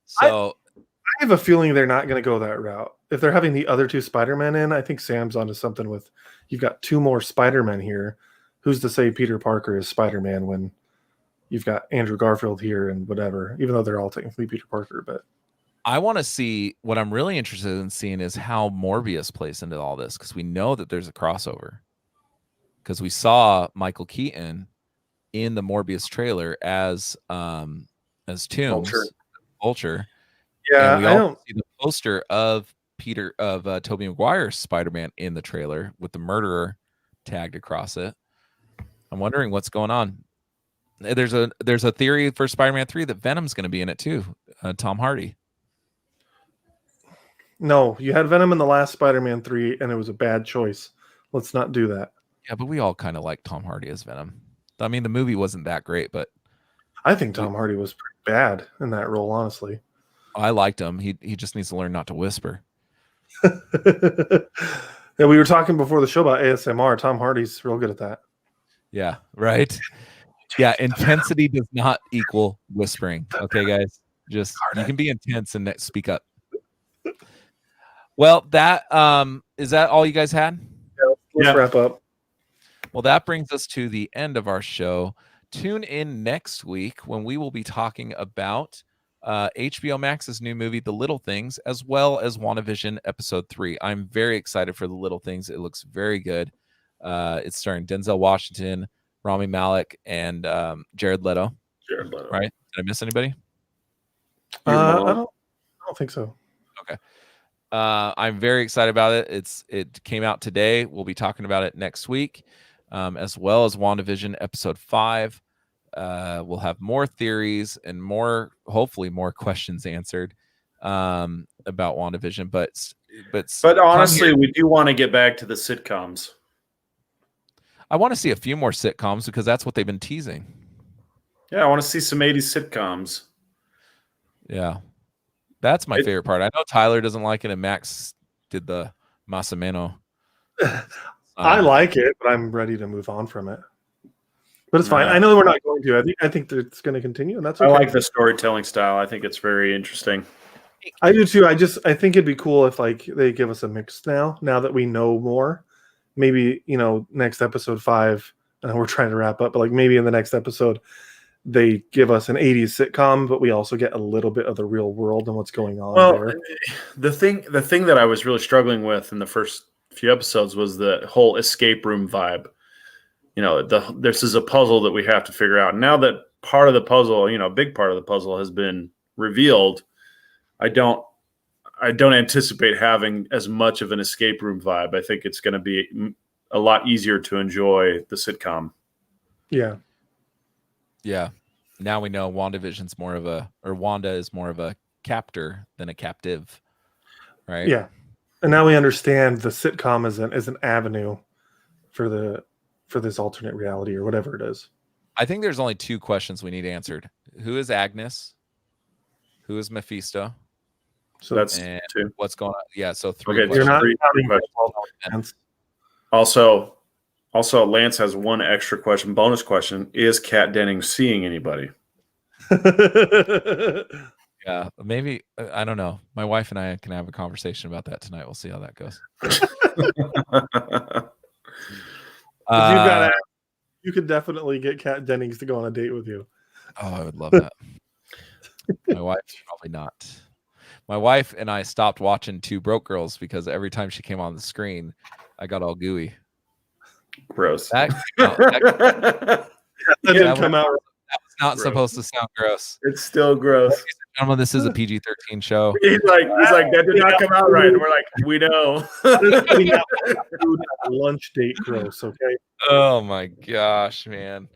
So I have a feeling they're not going to go that route. If they're having the other 2 Spider-Men in, I think Sam's onto something with you've got 2 more Spider-Men here. Who's to say Peter Parker is Spider-Man when you've got Andrew Garfield here and whatever, even though they're all technically Peter Parker. But I want to see, what I'm really interested in seeing is how Morbius plays into all this, because we know that there's a crossover. Because we saw Michael Keaton in the Morbius trailer as Toomes, Vulture. Yeah, and we also see the poster of Tobey Maguire's Spider-Man in the trailer with the murderer tagged across it. I'm wondering what's going on. There's a theory for Spider-Man 3 that Venom's going to be in it too. Tom Hardy. No, you had Venom in the last Spider-Man 3, and it was a bad choice. Let's not do that. Yeah, but we all kind of like Tom Hardy as Venom. I mean, the movie wasn't that great, but I think Tom Hardy was pretty bad in that role, honestly. I liked him. He just needs to learn not to whisper. Yeah, we were talking before the show about ASMR. Tom Hardy's real good at that. Yeah, right. Yeah, intensity does not equal whispering. Okay, guys, just you can be intense and speak up. Well, that is that all you guys had? Yeah, let's wrap up. Well, that brings us to the end of our show. Tune in next week when we will be talking about HBO Max's new movie, The Little Things, as well as WandaVision Episode 3. I'm very excited for The Little Things. It looks very good. It's starring Denzel Washington, Rami Malek, and Jared Leto. Right? Did I miss anybody? I don't think so. Okay. I'm very excited about it. It came out today. We'll be talking about it next week, as well as WandaVision Episode 5. We'll have more theories and hopefully more questions answered about WandaVision. But honestly, we do want to get back to the sitcoms. I want to see a few more sitcoms because that's what they've been teasing. Yeah, I want to see some 80s sitcoms. Yeah. That's my favorite part. I know Tyler doesn't like it, and Max did the Massimeno. I like it, but I'm ready to move on from it. But it's fine. I know we're not going to. I think that it's going to continue, and that's okay. I like the storytelling style. I think it's very interesting. I do too. I think it'd be cool if like they give us a mix now that we know more. Maybe, next episode 5, and we're trying to wrap up, but like maybe in the next episode, they give us an 80s sitcom, but we also get a little bit of the real world and what's going on there. The thing that I was really struggling with in the first few episodes was the whole escape room vibe. This is a puzzle that we have to figure out. Now that part of the puzzle, a big part of the puzzle has been revealed, I don't anticipate having as much of an escape room vibe. I think it's going to be a lot easier to enjoy the sitcom. Yeah. Yeah. Now we know Wanda is more of a captor than a captive, right? Yeah. And now we understand the sitcom as an avenue for this alternate reality or whatever it is. I think there's only 2 questions we need answered. Who is Agnes? Who is Mephisto? So that's and 2. What's going on? Yeah, so 3 Okay, You're questions. not counting Also, Lance has one extra question, bonus question. Is Kat Dennings seeing anybody? Yeah, maybe. I don't know. My wife and I can have a conversation about that tonight. We'll see how that goes. You could definitely get Kat Dennings to go on a date with you. Oh, I would love that. My wife, probably not. My wife and I stopped watching Two Broke Girls because every time she came on the screen, I got all gooey. Gross. That didn't come out. That was not supposed to sound gross. It's still gross. Ladies and gentlemen, this is a PG-13 show. He's like, that did not come out right. And we're like, we know. Lunch date gross, okay? Oh my gosh, man.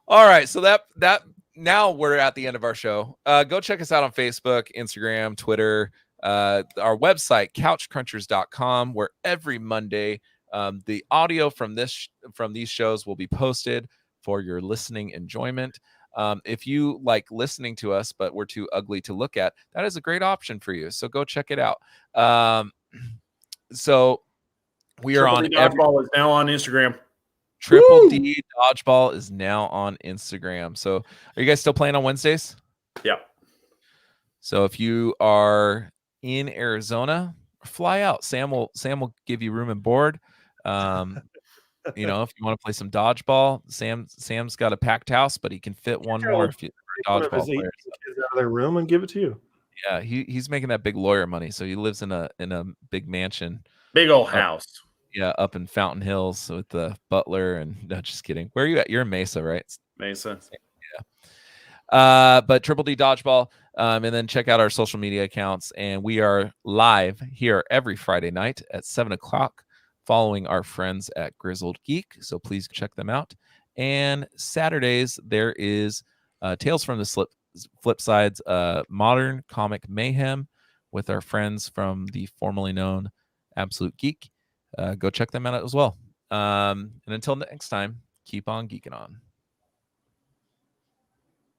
All right, so that now we're at the end of our show. Go check us out on Facebook, Instagram, Twitter, our website, couchcrunchers.com, where every Monday the audio from these shows will be posted for your listening enjoyment. If you like listening to us, but we're too ugly to look at, that is a great option for you. So go check it out. So we are on Dodgeball is now on Instagram. Triple D Dodgeball is now on Instagram. So are you guys still playing on Wednesdays? Yeah. So if you are in Arizona, fly out. Sam will give you room and board. If you want to play some dodgeball, Sam's got a packed house, but he can fit one more if you dodgeball players. Kids out of their room and give it to you. Yeah, he's making that big lawyer money, so he lives in a big mansion, big old house. Yeah, up in Fountain Hills with the butler. And no, just kidding. Where are you at? You're in Mesa, right? Mesa. Yeah. But Triple D Dodgeball, and then check out our social media accounts. And we are live here every Friday night at 7:00, following our friends at Grizzled Geek. So please check them out. And Saturdays there is Tales from the Flip Sides, Modern Comic Mayhem with our friends from the formerly known Absolute Geek. Go check them out as well. And until next time, keep on geeking on.